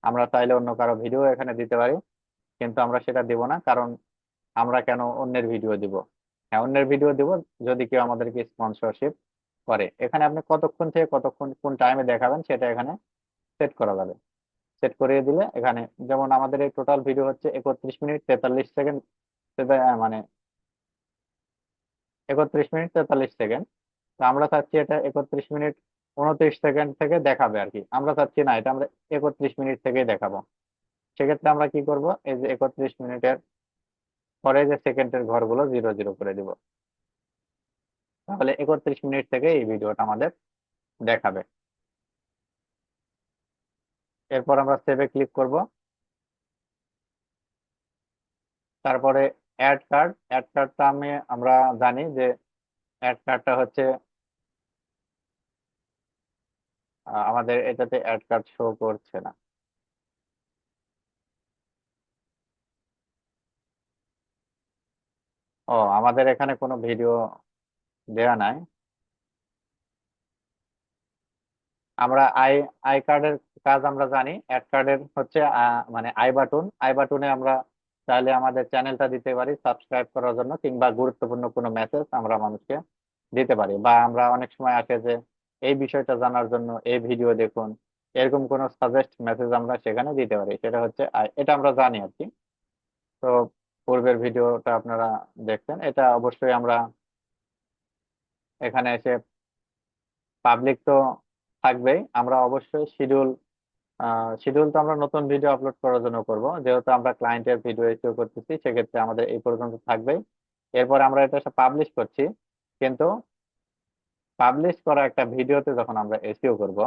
আমরা চাইলে অন্য কারো ভিডিও এখানে দিতে পারি, কিন্তু আমরা সেটা দিব না। কারণ আমরা কেন অন্যের ভিডিও দিব? হ্যাঁ, অন্যের ভিডিও দিব যদি কেউ আমাদেরকে স্পন্সরশিপ করে। এখানে আপনি কতক্ষণ থেকে কতক্ষণ কোন টাইমে দেখাবেন সেটা এখানে সেট করা যাবে। সেট করিয়ে দিলে এখানে, যেমন আমাদের এই টোটাল ভিডিও হচ্ছে 31 মিনিট 43 সেকেন্ড, মানে 31 মিনিট 43 সেকেন্ড। তো আমরা চাচ্ছি এটা 31 মিনিট 29 সেকেন্ড থেকে দেখাবে আর কি। আমরা চাচ্ছি না, এটা আমরা 31 মিনিট থেকেই দেখাবো। সেক্ষেত্রে আমরা কি করব, এই যে 31 মিনিটের পরে যে সেকেন্ডের ঘরগুলো জিরো জিরো করে দিব। তাহলে 31 মিনিট থেকে এই ভিডিওটা আমাদের দেখাবে। এরপর আমরা সেভে ক্লিক করব। তারপরে অ্যাড কার্ডটা আমরা জানি যে অ্যাড কার্ডটা হচ্ছে আমাদের এটাতে অ্যাড কার্ড শো করছে না। ও, আমাদের এখানে কোনো ভিডিও দেয়া নাই। আমরা আই আই কার্ডের কাজ আমরা জানি। অ্যাড কার্ডের হচ্ছে মানে আই বাটনে আমরা চাইলে আমাদের চ্যানেলটা দিতে পারি সাবস্ক্রাইব করার জন্য, কিংবা গুরুত্বপূর্ণ কোনো মেসেজ আমরা মানুষকে দিতে পারি, বা আমরা অনেক সময় আসে যে এই বিষয়টা জানার জন্য এই ভিডিও দেখুন, এরকম কোনো সাজেস্ট মেসেজ আমরা সেখানে দিতে পারি। সেটা হচ্ছে এটা আমরা জানি আর কি। তো পূর্বের ভিডিওটা আপনারা দেখছেন, এটা অবশ্যই আমরা এখানে এসে পাবলিক তো থাকবেই, আমরা অবশ্যই শিডিউল তো আমরা নতুন ভিডিও আপলোড করার জন্য করব, যেহেতু আমরা ক্লায়েন্টের ভিডিও এসিও করতেছি, সেক্ষেত্রে আমাদের এই পর্যন্ত থাকবেই। এরপর আমরা এটা পাবলিশ করছি, কিন্তু পাবলিশ করা একটা ভিডিওতে যখন আমরা এসিও করব,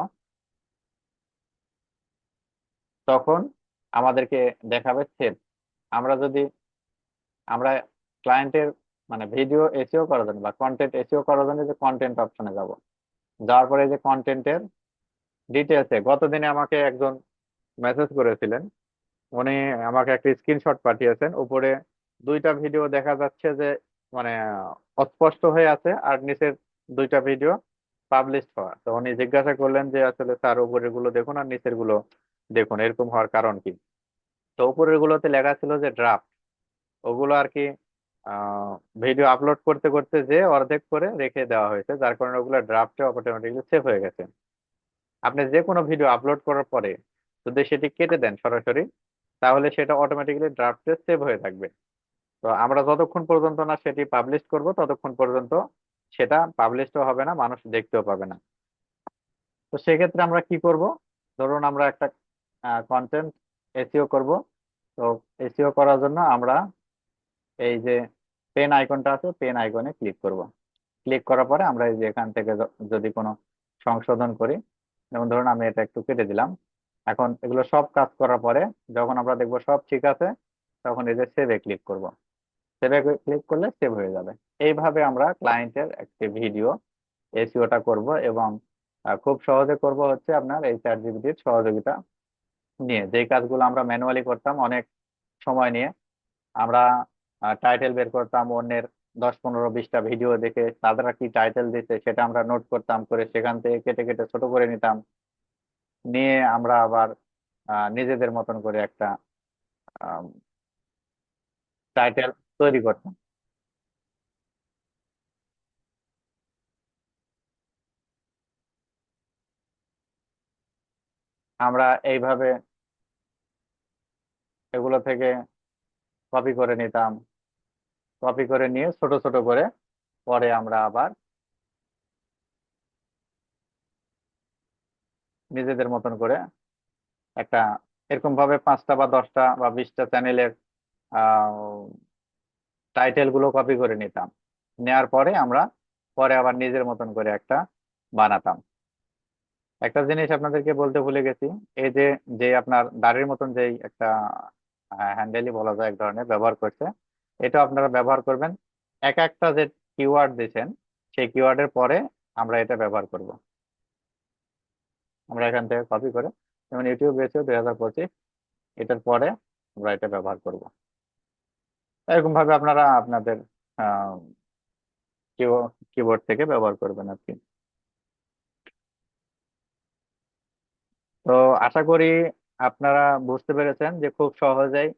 তখন আমাদেরকে দেখাবে সেভ। আমরা যদি আমরা ক্লায়েন্টের মানে ভিডিও এসিও করার জন্য বা কন্টেন্ট এসিও করার জন্য যে কন্টেন্ট অপশনে যাব, যাওয়ার পরে যে কন্টেন্টের ডিটেলসে গতদিনে আমাকে একজন মেসেজ করেছিলেন। উনি আমাকে একটা স্ক্রিনশট পাঠিয়েছেন, উপরে দুইটা ভিডিও দেখা যাচ্ছে যে মানে অস্পষ্ট হয়ে আছে, আর নিচের দুইটা ভিডিও পাবলিশ হওয়া। তো উনি জিজ্ঞাসা করলেন যে আসলে স্যার উপরের গুলো দেখুন আর নিচের গুলো দেখুন, এরকম হওয়ার কারণ কি। তো উপরের গুলোতে লেখা ছিল যে ড্রাফট, ওগুলো আর কি ভিডিও আপলোড করতে করতে যে অর্ধেক করে রেখে দেওয়া হয়েছে, যার কারণে ওগুলো ড্রাফটে অটোমেটিকলি সেভ হয়ে গেছে। আপনি যে কোনো ভিডিও আপলোড করার পরে যদি সেটি কেটে দেন সরাসরি, তাহলে সেটা অটোমেটিক্যালি ড্রাফটে সেভ হয়ে থাকবে। তো আমরা যতক্ষণ পর্যন্ত না সেটি পাবলিশ করব, ততক্ষণ পর্যন্ত সেটা পাবলিশও হবে না, মানুষ দেখতেও পাবে না। তো সেক্ষেত্রে আমরা কি করব? ধরুন আমরা একটা কন্টেন্ট এসইও করব। তো এসইও করার জন্য আমরা এই যে পেন আইকনটা আছে, পেন আইকনে ক্লিক করব। ক্লিক করার পরে আমরা এই যে এখান থেকে যদি কোনো সংশোধন করি, যেমন ধরুন আমি এটা একটু কেটে দিলাম। এখন এগুলো সব কাজ করার পরে যখন আমরা দেখবো সব ঠিক আছে, তখন এই যে সেভে ক্লিক করব। সেভে ক্লিক করলে সেভ হয়ে যাবে। এইভাবে আমরা ক্লায়েন্টের একটি ভিডিও এসইওটা করব, এবং খুব সহজে করব হচ্ছে আপনার এই চ্যাট জিপিটির সহযোগিতা নিয়ে। যেই কাজগুলো আমরা ম্যানুয়ালি করতাম অনেক সময় নিয়ে, আমরা টাইটেল বের করতাম অন্যের 10 15 20টা ভিডিও দেখে, তারা কি টাইটেল দিতে সেটা আমরা নোট করতাম, করে সেখান থেকে কেটে কেটে ছোট করে নিতাম, নিয়ে আমরা আবার নিজেদের মতন করে একটা টাইটেল তৈরি করতাম। আমরা এইভাবে এগুলো থেকে কপি করে নিতাম, কপি করে নিয়ে ছোট ছোট করে পরে আমরা আবার নিজেদের মতন করে একটা এরকম ভাবে 5টা বা 10টা বা 20টা চ্যানেলের টাইটেল গুলো কপি করে নিতাম। নেয়ার পরে আমরা পরে আবার নিজের মতন করে একটা বানাতাম। একটা জিনিস আপনাদেরকে বলতে ভুলে গেছি, এই যে যে আপনার দাড়ির মতন যেই একটা হ্যান্ডেলই বলা যায় এক ধরনের ব্যবহার করছে, এটা আপনারা ব্যবহার করবেন এক একটা যে কিওয়ার্ড দিয়েছেন, সেই কিওয়ার্ডের পরে আমরা এটা ব্যবহার করব। আমরা এখান থেকে কপি করে, যেমন ইউটিউব রেসিও 2025, এটার পরে আমরা এটা ব্যবহার করব। এরকম ভাবে আপনারা আপনাদের কিবোর্ড থেকে ব্যবহার করবেন আর কি। তো আশা করি আপনারা বুঝতে পেরেছেন যে খুব সহজেই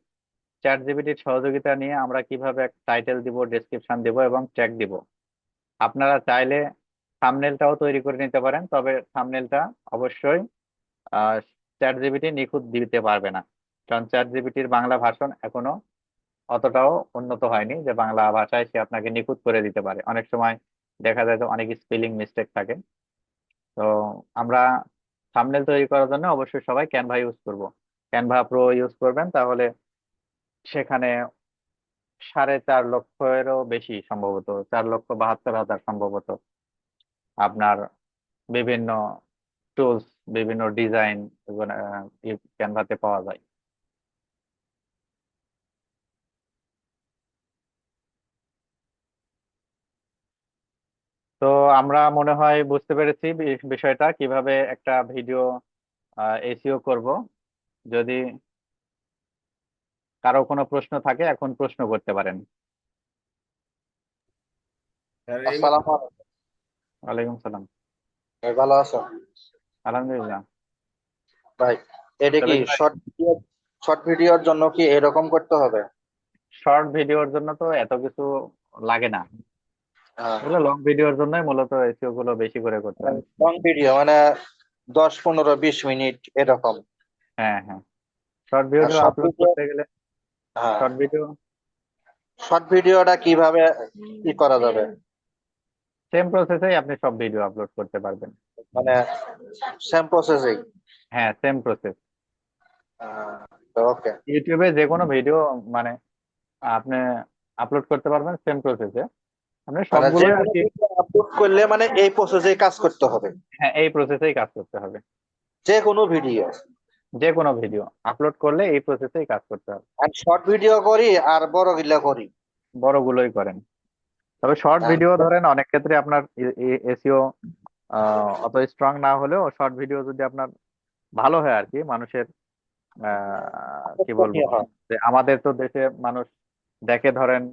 চ্যাট জিপিটির সহযোগিতা নিয়ে আমরা কিভাবে টাইটেল দিব, ডেসক্রিপশন দিব এবং ট্যাগ দিব। আপনারা চাইলে থাম্বনেলটাও তৈরি করে নিতে পারেন, তবে থাম্বনেলটা অবশ্যই চ্যাট জিপিটি নিখুঁত দিতে পারবে না, কারণ চ্যাট জিপিটির বাংলা ভাষণ এখনো অতটাও উন্নত হয়নি যে বাংলা ভাষায় সে আপনাকে নিখুঁত করে দিতে পারে। অনেক সময় দেখা যায় যে অনেক স্পেলিং মিস্টেক থাকে। তো আমরা থাম্বনেল তৈরি করার জন্য অবশ্যই সবাই ক্যানভা ইউজ করব। ক্যানভা প্রো ইউজ করবেন, তাহলে সেখানে 4.5 লক্ষেরও বেশি, সম্ভবত 4,72,000 সম্ভবত আপনার বিভিন্ন টুলস, বিভিন্ন ডিজাইন ক্যানভাতে পাওয়া যায়। তো আমরা মনে হয় বুঝতে পেরেছি বিষয়টা কিভাবে একটা ভিডিও এসইও করব। যদি কারো কোনো প্রশ্ন থাকে এখন প্রশ্ন করতে পারেন। আর এই আসসালামু আলাইকুম ওয়ালাইকুম সালাম। ভাই, ভালো আছো? আলহামদুলিল্লাহ। ভাই, এটা কি সেলিম ভাই, শর্ট ভিডিওর জন্য কি এরকম করতে হবে? শর্ট ভিডিওর জন্য তো এত কিছু লাগে না। এগুলো লং ভিডিওর জন্যই মূলত এসইও গুলো বেশি করে করতে হয়। লং ভিডিও মানে 10, 15, 20 মিনিট এরকম। হ্যাঁ, হ্যাঁ। শর্ট আর ভিডিও শর্ট আপলোড ভিডিও, করতে গেলে হ্যাঁ, শর্ট ভিডিও শর্ট ভিডিওটা কিভাবে কি করা যাবে? সেম প্রসেসেই আপনি সব ভিডিও আপলোড করতে পারবেন। মানে সেম প্রসেসিং। হ্যাঁ, সেম প্রসেস। ওকে। ইউটিউবে যে কোনো ভিডিও মানে আপনি আপলোড করতে পারবেন সেম প্রসেসে। আপনি মানে যে সবগুলোই আর কোনো কি। ভিডিও আপলোড করলে মানে এই প্রসেসে কাজ করতে হবে, হ্যাঁ, এই প্রসেসেই কাজ করতে হবে। যে কোনো ভিডিও। যে কোনো ভিডিও আপলোড করলে এই প্রসেসেই কাজ করতে হবে। আর শর্ট ভিডিও করি আর বড় গিলা করি। বড়গুলোই করেন। তবে শর্ট আর ভিডিও ধরেন অনেক ক্ষেত্রে আপনার এসইও অত স্ট্রং না হলেও শর্ট ভিডিও যদি আপনার ভালো হয় আর কি, মানুষের কি বলবো, আকর্ষণীয় হয়। যে আমাদের তো দেশে মানুষ দেখে ধরেন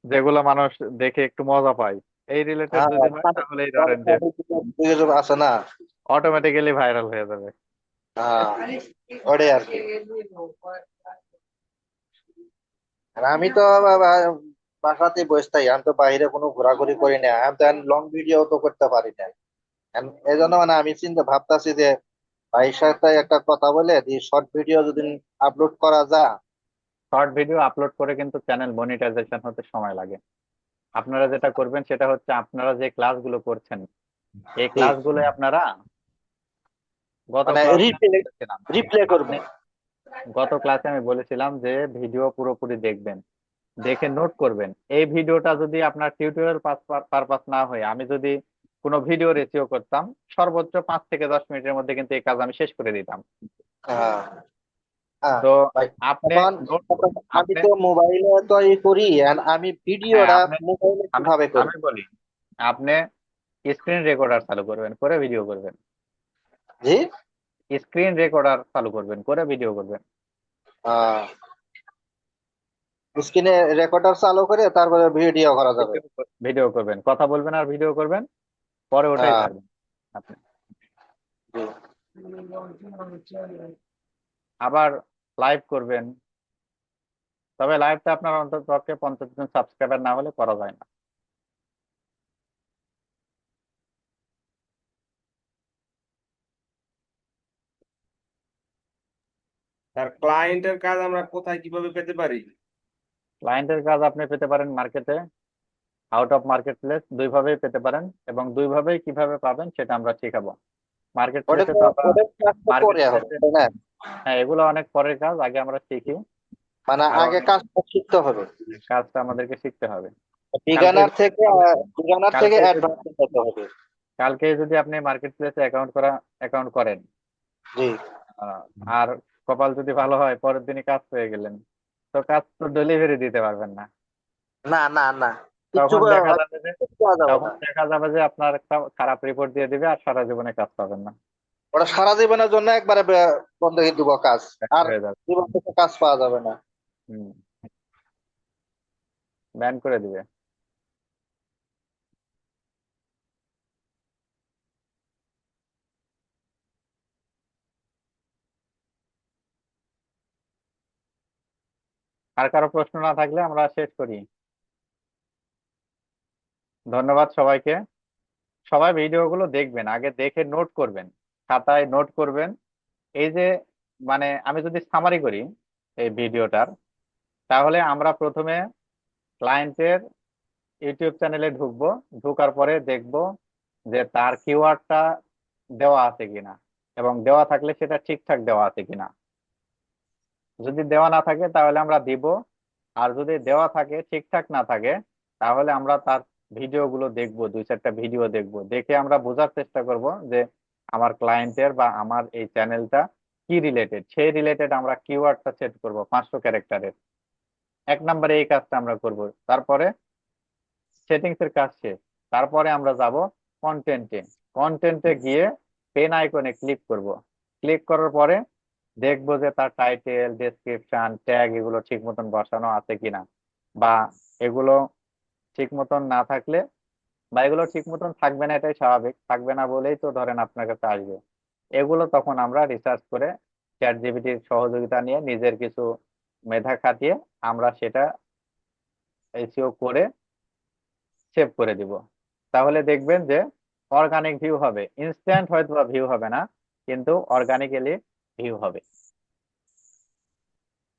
যেগুলো মানুষ দেখে একটু মজা পায়, এই রিলেটেড হ্যাঁ, যদি হয় তাহলেই ধরেন যে আছে না। অটোমেটিক্যালি ভাইরাল হয়ে যাবে। হ্যাঁ, ওটাই আর কি। আর আমি তো বাসাতে বসে থাকি, আমি তো বাইরে কোনো ঘোরাঘুরি করি না, আমি তো লং ভিডিও তো করতে পারি না। এই জন্য মানে আমি চিন্তা ভাবতাছি যে ভাইয়ের সাথে একটা কথা বলে শর্ট ভিডিও যদি আপলোড করা যায়। শর্ট ভিডিও আপলোড করে কিন্তু চ্যানেল মনিটাইজেশন হতে সময় লাগে। আপনারা যেটা করবেন সেটা হচ্ছে আপনারা যে ক্লাসগুলো করছেন এই জি, ক্লাসগুলো আপনারা গত মানে ক্লাসে আমি রিপ্লে বলেছিলাম, রিপ্লে করবো। আপনি গত ক্লাসে আমি বলেছিলাম যে ভিডিও পুরোপুরি দেখবেন, দেখে নোট করবেন। এই ভিডিওটা যদি আপনার টিউটোরিয়াল পারপাস না হয়ে আমি যদি কোনো ভিডিও রেসিও করতাম, সর্বোচ্চ 5 থেকে 10 মিনিটের মধ্যে কিন্তু এই কাজ আমি শেষ করে দিতাম। হ্যাঁ, হ্যাঁ তো ভাই। আপনি এখন নোট, এখন আমি আপনি, তো মোবাইলে তো করি, and আমি হ্যাঁ, ভিডিওটা আপনি, মোবাইলে আমি কিভাবে করি? আমি বলি, আপনি স্ক্রিন রেকর্ডার চালু করবেন, করে ভিডিও করবেন। জি। স্ক্রিন রেকর্ডার চালু করবেন, করে ভিডিও করবেন। স্ক্রিনে রেকর্ডার চালু করে তারপরে ভিডিও করা যাবে। ভিডিও করবেন, কথা বলবেন আর ভিডিও করবেন, পরে ওটাই হ্যাঁ, ছাড়বেন আপনি। জি। আবার লাইভ করবেন, তবে লাইভটা আপনার অন্তত পক্ষে 50 জন সাবস্ক্রাইবার না হলে করা যায় না। তার ক্লায়েন্টের কাজ আমরা কোথায় কিভাবে পেতে পারি? ক্লায়েন্টের কাজ আপনি পেতে পারেন মার্কেটে, আউট অফ মার্কেট প্লেস, দুইভাবেই পেতে পারেন, এবং দুইভাবেই কিভাবে পাবেন সেটা আমরা শিখাবো। মার্কেট ওটা প্লেসে তো তো আমরা, ওটার কাজটা মার্কেট পরে হবে, প্লেসে, তাই না? হ্যাঁ, এগুলো অনেক পরের কাজ, আগে আমরা শিখি। মানে কারণ আগে কাজটা শিখতে হবে। কাজটা আমাদেরকে শিখতে হবে। কালকে বিগানার থেকে যদি বিগানার থেকে কালকে যদি অ্যাডভান্স যেতে হবে। কালকে যদি আপনি মার্কেট প্লেসে অ্যাকাউন্ট করেন, জি। আহ, আর কপাল যদি ভালো হয় পরের দিনই কাজ পেয়ে গেলেন, তো কাজ তো ডেলিভারি দিতে পারবেন না। না, না, না, কিচ্ছু তখন দেখা যাবে যে কিচ্ছু করা যাবে তখন না। দেখা যাবে যে আপনার একটা খারাপ রিপোর্ট দিয়ে দিবে আর সারা জীবনে কাজ পাবেন না। ওটা সারা জীবনের জন্য একবারে বন্ধ করে দিব কাজ। ব্যর্থ আর হয়ে যাবে। জীবন থেকে কাজ পাওয়া যাবে না। হম, ব্যান করে দিবে। আর কারো প্রশ্ন না থাকলে আমরা শেষ করি। ধন্যবাদ সবাইকে। সবাই ভিডিওগুলো দেখবেন, আগে দেখে নোট করবেন, খাতায় নোট করবেন। এই যে মানে আমি যদি সামারি করি এই ভিডিওটার, তাহলে আমরা প্রথমে ক্লায়েন্টের ইউটিউব চ্যানেলে ঢুকবো, ঢোকার পরে দেখব যে তার কিওয়ার্ডটা দেওয়া আছে কিনা, এবং দেওয়া থাকলে সেটা ঠিকঠাক দেওয়া আছে কিনা। যদি দেওয়া না থাকে তাহলে আমরা দিব, আর যদি দেওয়া থাকে ঠিকঠাক না থাকে তাহলে আমরা তার ভিডিওগুলো দেখবো, 2-4টা ভিডিও দেখবো, দেখে আমরা বোঝার চেষ্টা করব যে আমার ক্লায়েন্টের বা আমার এই চ্যানেলটা কি রিলেটেড, সেই রিলেটেড আমরা কিওয়ার্ডটা সেট করব 500 ক্যারেক্টারের। 1 নম্বরে এই কাজটা আমরা করব। তারপরে সেটিংস এর কাজ শেষ। তারপরে আমরা যাব কন্টেন্টে। কন্টেন্টে গিয়ে পেন আইকনে ক্লিক করব। ক্লিক করার পরে দেখবো যে তার টাইটেল, ডেসক্রিপশন, ট্যাগ এগুলো ঠিক মতন বসানো আছে কিনা, বা এগুলো ঠিক মতন না থাকলে, বা এগুলো ঠিক মতন থাকবে না, এটাই স্বাভাবিক, থাকবে না বলেই তো ধরেন আপনার কাছে আসবে। এগুলো তখন আমরা রিসার্চ করে চ্যাট জিপিটির সহযোগিতা নিয়ে নিজের কিছু মেধা খাটিয়ে আমরা সেটা এসইও করে সেভ করে দিব। তাহলে দেখবেন যে অর্গানিক ভিউ হবে, ইনস্ট্যান্ট হয়তো বা ভিউ হবে না, কিন্তু অর্গানিক্যালি ভিউ হবে।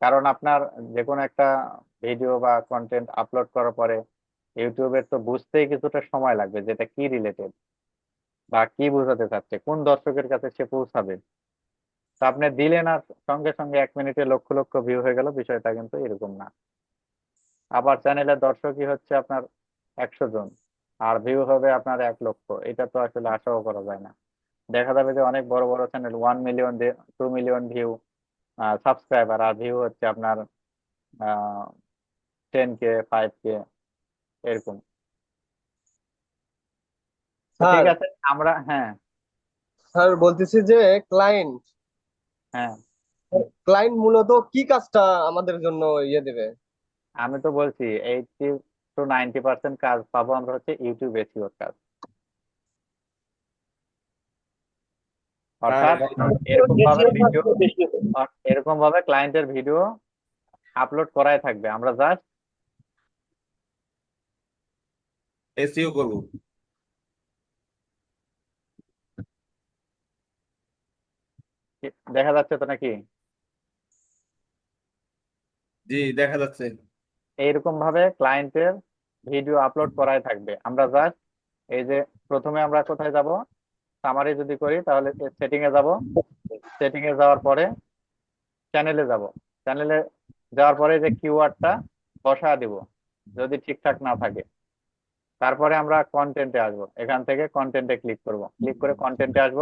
কারণ আপনার যে কোনো একটা ভিডিও বা কন্টেন্ট আপলোড করার পরে ইউটিউবের তো বুঝতেই কিছুটা সময় লাগবে, যেটা কি রিলেটেড বা কি বোঝাতে চাচ্ছে, কোন দর্শকের কাছে সে পৌঁছাবে। তা আপনি দিলেন আর সঙ্গে সঙ্গে 1 মিনিটে লক্ষ লক্ষ ভিউ হয়ে গেল, বিষয়টা কিন্তু এরকম না। আবার চ্যানেলের দর্শকই হচ্ছে আপনার 100 জন, আর ভিউ হবে আপনার 1 লক্ষ, এটা তো আসলে আশাও করা যায় না। দেখা যাবে যে অনেক বড় বড় channel 1 million 2 million view subscriber, আর ভিউ হচ্ছে আপনার 10K 5K এরকম। তো ঠিক স্যার আছে, আমরা হ্যাঁ। স্যার বলতেছি যে ক্লায়েন্ট হ্যাঁ, ক্লায়েন্ট মূলত কি কাজটা আমাদের জন্য দেবে? আমি তো বলছি 80 to 90% কাজ পাবো আমরা হচ্ছে ইউটিউব এসইওর কাজ। স্যার অর্থাৎ এরকম ভাবে ক্লায়েন্টের ভিডিও আপলোড করাই থাকবে, আমরা জাস্ট এসইও করব। দেখা যাচ্ছে তো নাকি? জি, দেখা যাচ্ছে। এইরকম ভাবে ক্লায়েন্টের ভিডিও আপলোড করাই থাকবে, আমরা জাস্ট এই যে প্রথমে আমরা কোথায় যাব, সামারি যদি করি তাহলে সেটিং এ যাব, সেটিং এ যাওয়ার পরে চ্যানেলে যাব, চ্যানেলে যাওয়ার পরে যে কিওয়ার্ডটা বসা দিব যদি ঠিকঠাক না থাকে, তারপরে আমরা কন্টেন্টে আসব, এখান থেকে কন্টেন্টে ক্লিক করব, ক্লিক করে কন্টেন্টে আসব,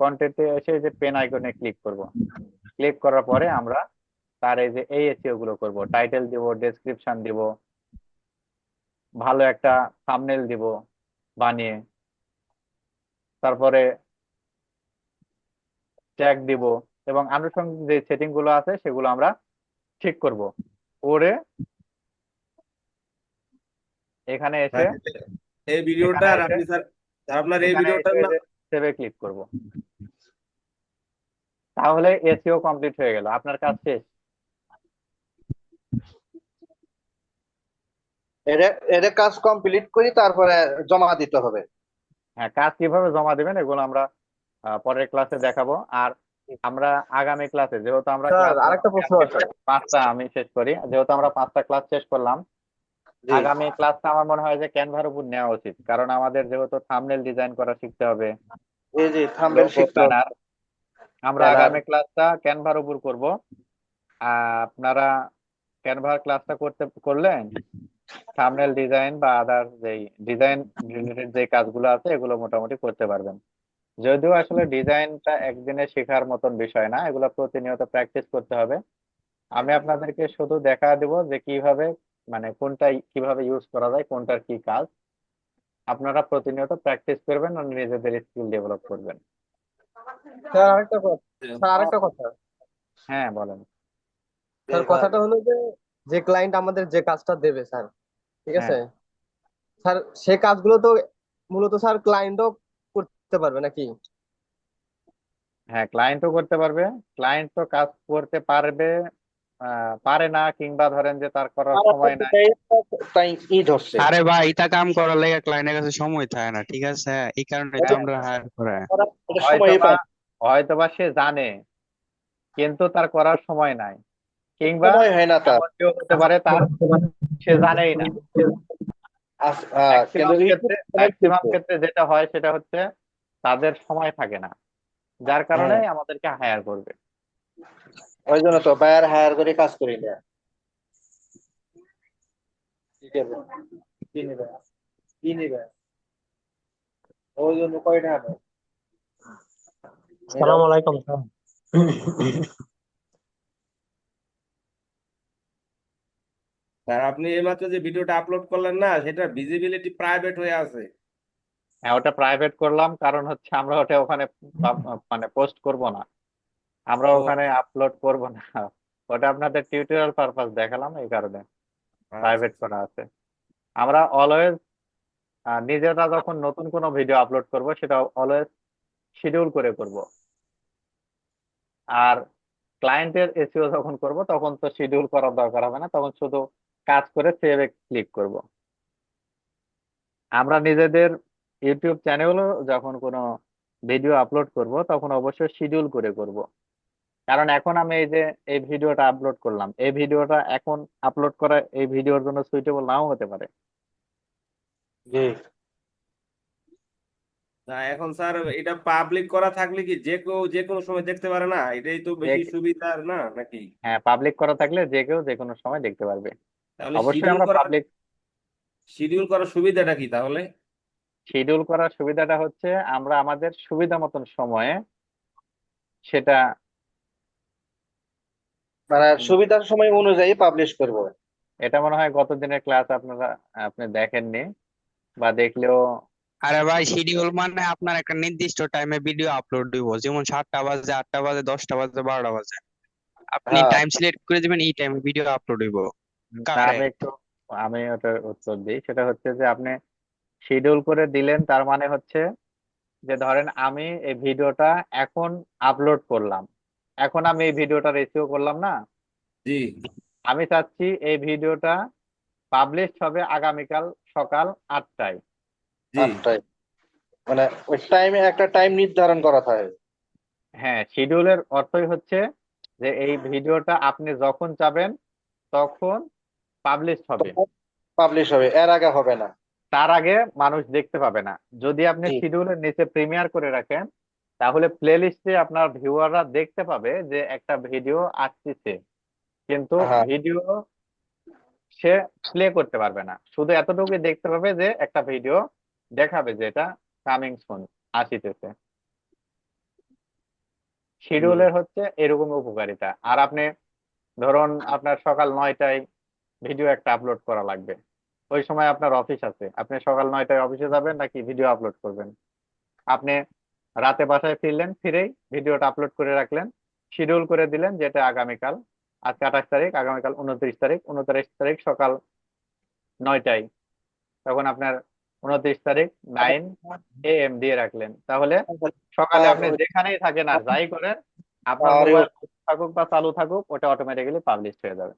কন্টেন্টে এসে এই যে পেন আইকনে ক্লিক করব, ক্লিক করার পরে আমরা তার এই যে এই এসইও গুলো করব, টাইটেল দিব, ডেসক্রিপশন দিব, ভালো একটা থাম্বনেল দিব বানিয়ে, তারপরে ট্যাগ দিব, এবং আনুষঙ্গিক যে সেটিং গুলো আছে সেগুলো আমরা ঠিক করব করে এখানে এসে হ্যাঁ, এই ভিডিওটা এখানে আর এসে আপনি স্যার, আপনার এই এখানে ভিডিওটার এসে নাম। সেভে ক্লিক করব, তাহলে এসইও কমপ্লিট হয়ে গেল, আপনার কাজ শেষ। এটা এটা কাজ কমপ্লিট করি তারপরে জমা দিতে হবে। হ্যাঁ, কাজ কিভাবে জমা দিবেন এগুলো আমরা পরের ক্লাসে দেখাবো। আর আমরা আগামী ক্লাসে, যেহেতু আমরা স্যার ক্লাস আরেকটা প্রশ্ন মোটামুটি আছে। 5টা আমি শেষ করি, যেহেতু আমরা 5টা ক্লাস শেষ করলাম, জি আগামী ক্লাসটা আমার মনে হয় যে ক্যানভার উপর নেওয়া উচিত, কারণ আমাদের যেহেতু থাম্বনেল ডিজাইন করা শিখতে হবে, এই যে থাম্বনেল লোগো, শিখতে হবে, ব্যানার, আমরা ব্যানার। আগামী ক্লাসটা ক্যানভার উপর করব। আপনারা ক্যানভার ক্লাসটা করলেন, থাম্বনেল ডিজাইন বা আদার যেই ডিজাইন রিলেটেড যে কাজগুলো আছে এগুলো মোটামুটি করতে পারবেন। যদিও আসলে ডিজাইনটা একদিনে শেখার মতন বিষয় না, এগুলো প্রতিনিয়ত প্র্যাকটিস করতে হবে। আমি আপনাদেরকে শুধু দেখা দেব যে কিভাবে, মানে কোনটা কিভাবে ইউজ করা যায়, কোনটার কি কাজ। আপনারা প্রতিনিয়ত প্র্যাকটিস করবেন আর নিজেদের স্কিল ডেভেলপ করবেন। স্যার আরেকটা কথা। হ্যাঁ, বলেন। স্যার কথাটা হলো যে যে ক্লায়েন্ট আমাদের যে কাজটা দেবে স্যার, ঠিক হ্যাঁ, আছে স্যার, সে কাজগুলো তো মূলত স্যার ক্লায়েন্টও করতে পারবে নাকি? হ্যাঁ, ক্লায়েন্টও করতে পারবে। ক্লায়েন্ট তো কাজ করতে পারবে, পারে না, কিংবা ধরেন যে তার করার সময় নাই। তাই ই ধরছে। আরে ভাই, এটা কাম করার লাগে ক্লায়েন্টের কাছে সময় থাকে না, ঠিক আছে? এই কারণে তো আমরা হায়ার করা। এটা সময়ই হয়তোবা পায় হয়তোবা সে জানে, কিন্তু তার করার সময় নাই, কিংবা সময় হয় না তার। এমন কেউ হতে পারে তার সে জানেই না। কিন্তু ম্যাক্সিমাম ক্ষেত্রে যেটা হয় সেটা হচ্ছে তাদের সময় থাকে না, যার কারণে হ্যাঁ, আমাদেরকে হায়ার করবে। ওই জন্য তো বায়ার হায়ার করে কাজ করি না। ঠিক আছে, কি নিবে, কি নিবে, ওই জন্য কয়টা হবে। সালাম আলাইকুম স্যার। স্যার, আপনি এইমাত্র যে ভিডিওটা আপলোড করলেন না, সেটা ভিজিবিলিটি প্রাইভেট হয়ে আছে। হ্যাঁ, ওটা প্রাইভেট করলাম, কারণ হচ্ছে আমরা ওটা ওখানে মানে পোস্ট করব না, আমরা ও ওখানে আপলোড করব না। ওটা আপনাদের টিউটোরিয়াল পারপাস দেখালাম, এই কারণে আচ্ছা প্রাইভেট আচ্ছা। করা আছে। আমরা অলওয়েজ নিজেরা যখন নতুন কোনো ভিডিও আপলোড করব সেটা অলওয়েজ শিডিউল করে করব। আর ক্লায়েন্টের এসইও যখন করব তখন তো শিডিউল করার দরকার হবে না, তখন শুধু কাজ করে সেভে ক্লিক করব। আমরা নিজেদের ইউটিউব চ্যানেলও যখন কোনো ভিডিও আপলোড করব তখন অবশ্যই শিডিউল করে করব। কারণ এখন আমি এই যে এই ভিডিওটা আপলোড করলাম, এই ভিডিওটা এখন আপলোড করা এই ভিডিওর জন্য সুইটেবল নাও হতে পারে। জি। তা এখন স্যার এটা পাবলিক করা থাকলে কি যে কেউ যে কোনো সময় দেখতে পারে না, এটাই তো বেশি যে সুবিধার না নাকি? হ্যাঁ, পাবলিক করা থাকলে যে কেউ যে কোনো সময় দেখতে পারবে। তাহলে অবশ্যই আমরা পাবলিক শিডিউল করার সুবিধাটা কি তাহলে? শিডিউল করার সুবিধাটা হচ্ছে আমরা আমাদের সুবিধা মতন সময়ে সেটা মানে উম, সুবিধার সময় অনুযায়ী পাবলিশ করব। এটা মনে হয় গত দিনের ক্লাস আপনি দেখেননি, বা দেখলেও আরে ভাই, শিডিউল মানে আপনার একটা নির্দিষ্ট টাইমে ভিডিও আপলোড দিব, যেমন 7টা বাজে, 8টা বাজে, 10টা বাজে, 12টা বাজে। আপনি হ্যাঁ। টাইম সিলেক্ট করে দিবেন, এই টাইমে ভিডিও আপলোড দিব। না, আমি কারেক্ট। একটু আমি ওটার উত্তর দিই। সেটা হচ্ছে যে আপনি শিডিউল করে দিলেন, তার মানে হচ্ছে যে ধরেন আমি এই ভিডিওটা এখন আপলোড করলাম, এখন আমি এই ভিডিওটা রেসিও করলাম না, জি আমি চাচ্ছি এই ভিডিওটা পাবলিশ হবে আগামীকাল সকাল 8টায়। 8টায়, মানে ওই টাইমে একটা টাইম নির্ধারণ করা থাকে। হ্যাঁ, শিডিউলের অর্থই হচ্ছে যে এই ভিডিওটা আপনি যখন চাবেন তখন পাবলিশ হবে, পাবলিশ হবে, এর আগে হবে না। তার আগে মানুষ দেখতে পাবে না। যদি আপনি জি। শিডিউলের নিচে প্রিমিয়ার করে রাখেন তাহলে প্লে লিস্টে আপনার ভিউয়াররা দেখতে পাবে যে একটা ভিডিও আসছে, কিন্তু হ্যাঁ। ভিডিও সে প্লে করতে পারবে না, শুধু এতটুকুই দেখতে পাবে যে একটা ভিডিও দেখাবে যে এটা কামিং সুন আসিতেছে। জি। শিডিউলের হচ্ছে এরকম উপকারিতা। আর আপনি ধরুন আপনার সকাল 9টায় ভিডিও একটা আপলোড করা লাগবে, ওই সময় আপনার অফিস আছে, আপনি সকাল 9টায় অফিসে যাবেন নাকি ভিডিও আপলোড করবেন? আপনি রাতে বাসায় ফিরলেন, ফিরেই ভিডিওটা আপলোড করে রাখলেন, শিডিউল করে দিলেন যেটা আগামীকাল, আজকে 28 তারিখ, আগামীকাল 29 তারিখ, 29 তারিখ সকাল 9টায়, তখন আপনার 29 তারিখ 9 AM দিয়ে রাখলেন, তাহলে সকালে আর আপনি ওই- যেখানেই থাকেন আর যাই করেন আপনার আর মোবাইল থাকুক বা চালু থাকুক ওটা অটোমেটিক্যালি পাবলিশ হয়ে যাবে।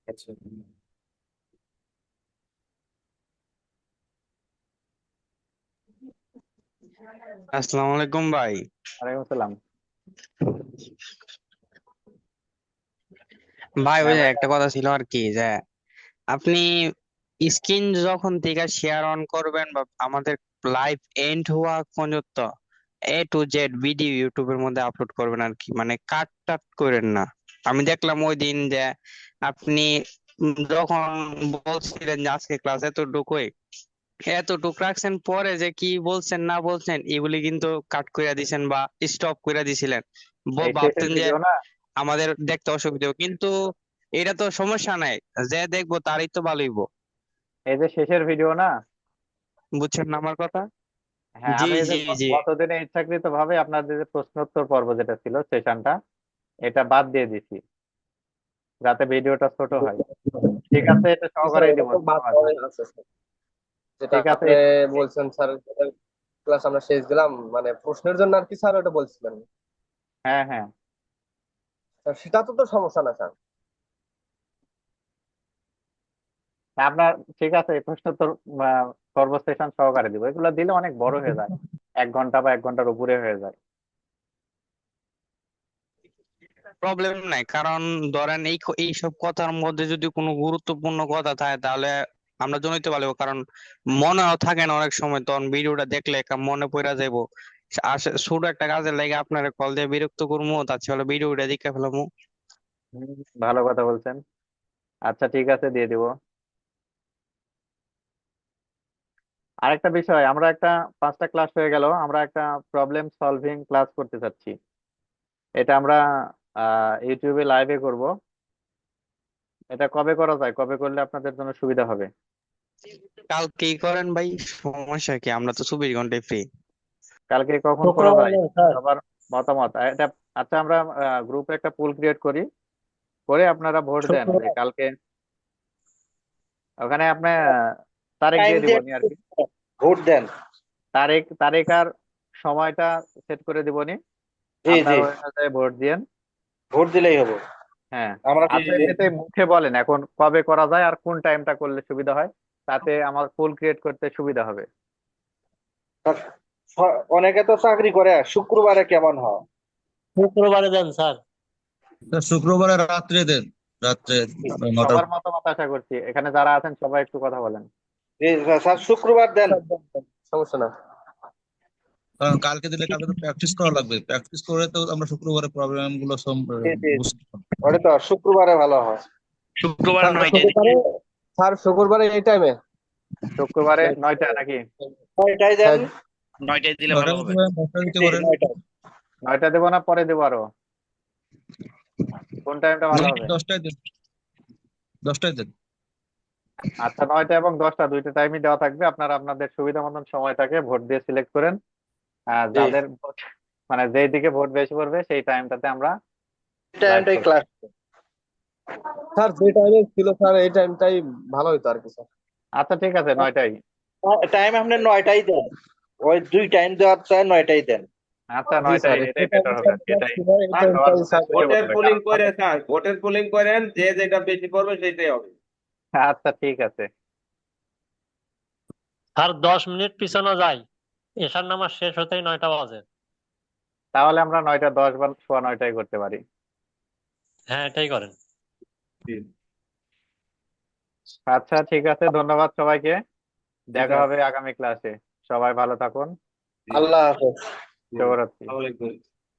আচ্ছা। আসসালামু আলাইকুম ভাই। ওয়ালাইকুম আসসালাম। ভাই, ওই হ্যাঁ যে ভাই। একটা কথা ছিল আর কি, যে আপনি স্ক্রিন যখন থেকে শেয়ার অন করবেন বা আমাদের লাইভ এন্ড হওয়া পর্যন্ত A to Z ভিডিও ইউটিউবের মধ্যে আপলোড করবেন আর কি, মানে কাট টাট করেন না। আমি দেখলাম ওই দিন যে আপনি যখন বলছিলেন যে আজকে ক্লাস এতটুকুই, এতটুক রাখছেন, পরে যে কি বলছেন না বলছেন এগুলি কিন্তু কাট করে দিছেন বা স্টপ করে দিছিলেন। এই শেষের ভাবতেন যে ভিডিও না, আমাদের দেখতে অসুবিধা হবে, কিন্তু এটা তো সমস্যা নাই, যে দেখবো তারই তো ভালো হইবো। এই যে শেষের ভিডিও না, বুঝছেন না আমার কথা? হ্যাঁ জি আমি এই যে জি জি। গতদিনে ইচ্ছাকৃত ভাবে আপনাদের যে প্রশ্নোত্তর পর্ব যেটা ছিল সেশনটা, এটা বাদ দিয়ে দিছি যাতে ভিডিওটা ছোট হয়। ঠিক আছে, এটা স্যার সহকারে এটা দিব, তো বাদ ধন্যবাদ। দেওয়াই আছে স্যার, যেটা ঠিক আছে আপনি বলছেন স্যার, ক্লাস আমরা শেষ দিলাম মানে প্রশ্নের জন্য আর কি স্যার ওটা বলছিলেন। হ্যাঁ হ্যাঁ, স্যার সেটা তো সমস্যা না স্যার। আপনার ঠিক আছে, এই প্রশ্নোত্তর পর্ব সেশন সহকারে দিব, এগুলো দিলে অনেক বড় হয়ে যায়, 1 ঘন্টা বা 1 ঘন্টার উপরে হয়ে যায়। প্রবলেম নাই, কারণ ধরেন এইসব কথার মধ্যে যদি কোনো গুরুত্বপূর্ণ কথা থাকে তাহলে আমরা জানাইতে পারবো, কারণ মনেও থাকে না অনেক সময়, তখন ভিডিওটা দেখলে মনে পড়ে যাইবো। ছোট একটা কাজের লাগে আপনার কল দিয়ে বিরক্ত করবো, তার চেয়ে হলো ভিডিওটা দেখে ফেলামু। হুম, ভালো কথা বলছেন। আচ্ছা ঠিক আছে, দিয়ে দিব। আরেকটা বিষয়, আমরা একটা 5টা ক্লাস হয়ে গেল, আমরা একটা প্রবলেম সলভিং ক্লাস করতে চাচ্ছি। এটা আমরা ইউটিউবে লাইভে করব। এটা কবে করা যায়, কবে করলে আপনাদের জন্য সুবিধা হবে? কালকেই করেন ভাই, সমস্যা কি, আমরা তো 24 ঘন্টায় ফ্রি। কালকে কখন করা শুক্রবার যায়, নেই স্যার। সবার মতামত এটা। আচ্ছা, আমরা গ্রুপে একটা পুল ক্রিয়েট করি, করে আপনারা ভোট দেন যে শুক্রবার কালকে, ওখানে আপনি তারিখ টাইম দিয়ে দিব দিয়ে নি আর কি। ভোট দেন। তারিখ তারিখ আর সময়টা সেট করে দিবনি, জি আপনার জি, ওই অনুযায়ী ভোট দিয়েন। ভোট দিলেই হবে। হ্যাঁ, আমরা জি, আচ্ছা জি। এমনিতে মুখে বলেন এখন কবে করা যায় আর কোন টাইমটা করলে সুবিধা হয়, তাতে আমার পোল ক্রিয়েট করতে সুবিধা হবে। অনেকে তো চাকরি করে, শুক্রবারে কেমন হয়? শুক্রবারে দেন স্যার। স্যার শুক্রবারে রাত্রে দেন, রাত্রে 9টার। সবার মতামত আশা করছি, এখানে যারা আছেন সবাই একটু কথা বলেন। জি, স্যার শুক্রবার দেন। সমস্যা না। কারণ কালকে দিলে কালকে তো প্র্যাকটিস করা লাগবে, প্র্যাকটিস করে তো আমরা শুক্রবারে প্রবলেম গুলো জি জি, বুঝতে পারবো। ওটা তো শুক্রবারে ভালো হয়। শুক্রবার স্যার 9টায় শুক্রবারে, স্যার শুক্রবারে এই টাইমে শুক্রবারে 9টা নাকি? এটাই দেন। 9টায় দিলে 9টা ভালো দিতে হবে। পারেন, 10টা দিতে জি, পারেন। 9টা। 9টা দেবো না পরে দেবো আরো? কোন টাইমটা ভালো হবে? 10টায় দেন, 10টায় দেন। আচ্ছা, 9টা এবং 10টা দুইটা টাইমই দেওয়া থাকবে, আপনারা আপনাদের সুবিধা মতন সময়টাকে ভোট দিয়ে সিলেক্ট করেন। জি, যাদের মানে যেই দিকে ভোট বেশি পড়বে সেই টাইমটাতে আমরা লাইভ টাইমটাই করবো। ক্লাস। স্যার যে টাইমে ছিল স্যার এই টাইমটাই ভালো হইতো আর কি স্যার। আচ্ছা ঠিক আছে, 9টাই। টাইম আপনি 9টাই দেন, ওই দুই টাইম দেওয়ার চাই, 9টাই দেন। আচ্ছা জি 9টাই, স্যার এটাই এই বেটার টাইমে হবে আর কি, এটাই এই আর সবার টাইমটাই মধ্যে স্যার। ছড়িয়ে ভোটের পড়বে, পোলিং কারণ করে স্যার, ভোটের পোলিং করেন, যে যেটা বেশি পড়বে সেটাই হবে। আচ্ছা ঠিক আছে। স্যার 10 মিনিট পিছানো যায়, এশার নামাজ শেষ হতেই 9টা বাজে। তাহলে আমরা 9টা 10 বা সোয়া 9টাই করতে পারি। হ্যাঁ এটাই করেন। জি, আচ্ছা ঠিক আছে, ধন্যবাদ সবাইকে, জি দেখা স্যার। হবে আগামী ক্লাসে। সবাই ভালো থাকুন, জি, আল্লাহ হাফেজ। জি। শুভরাত্রি। আসসালামু আলাইকুম।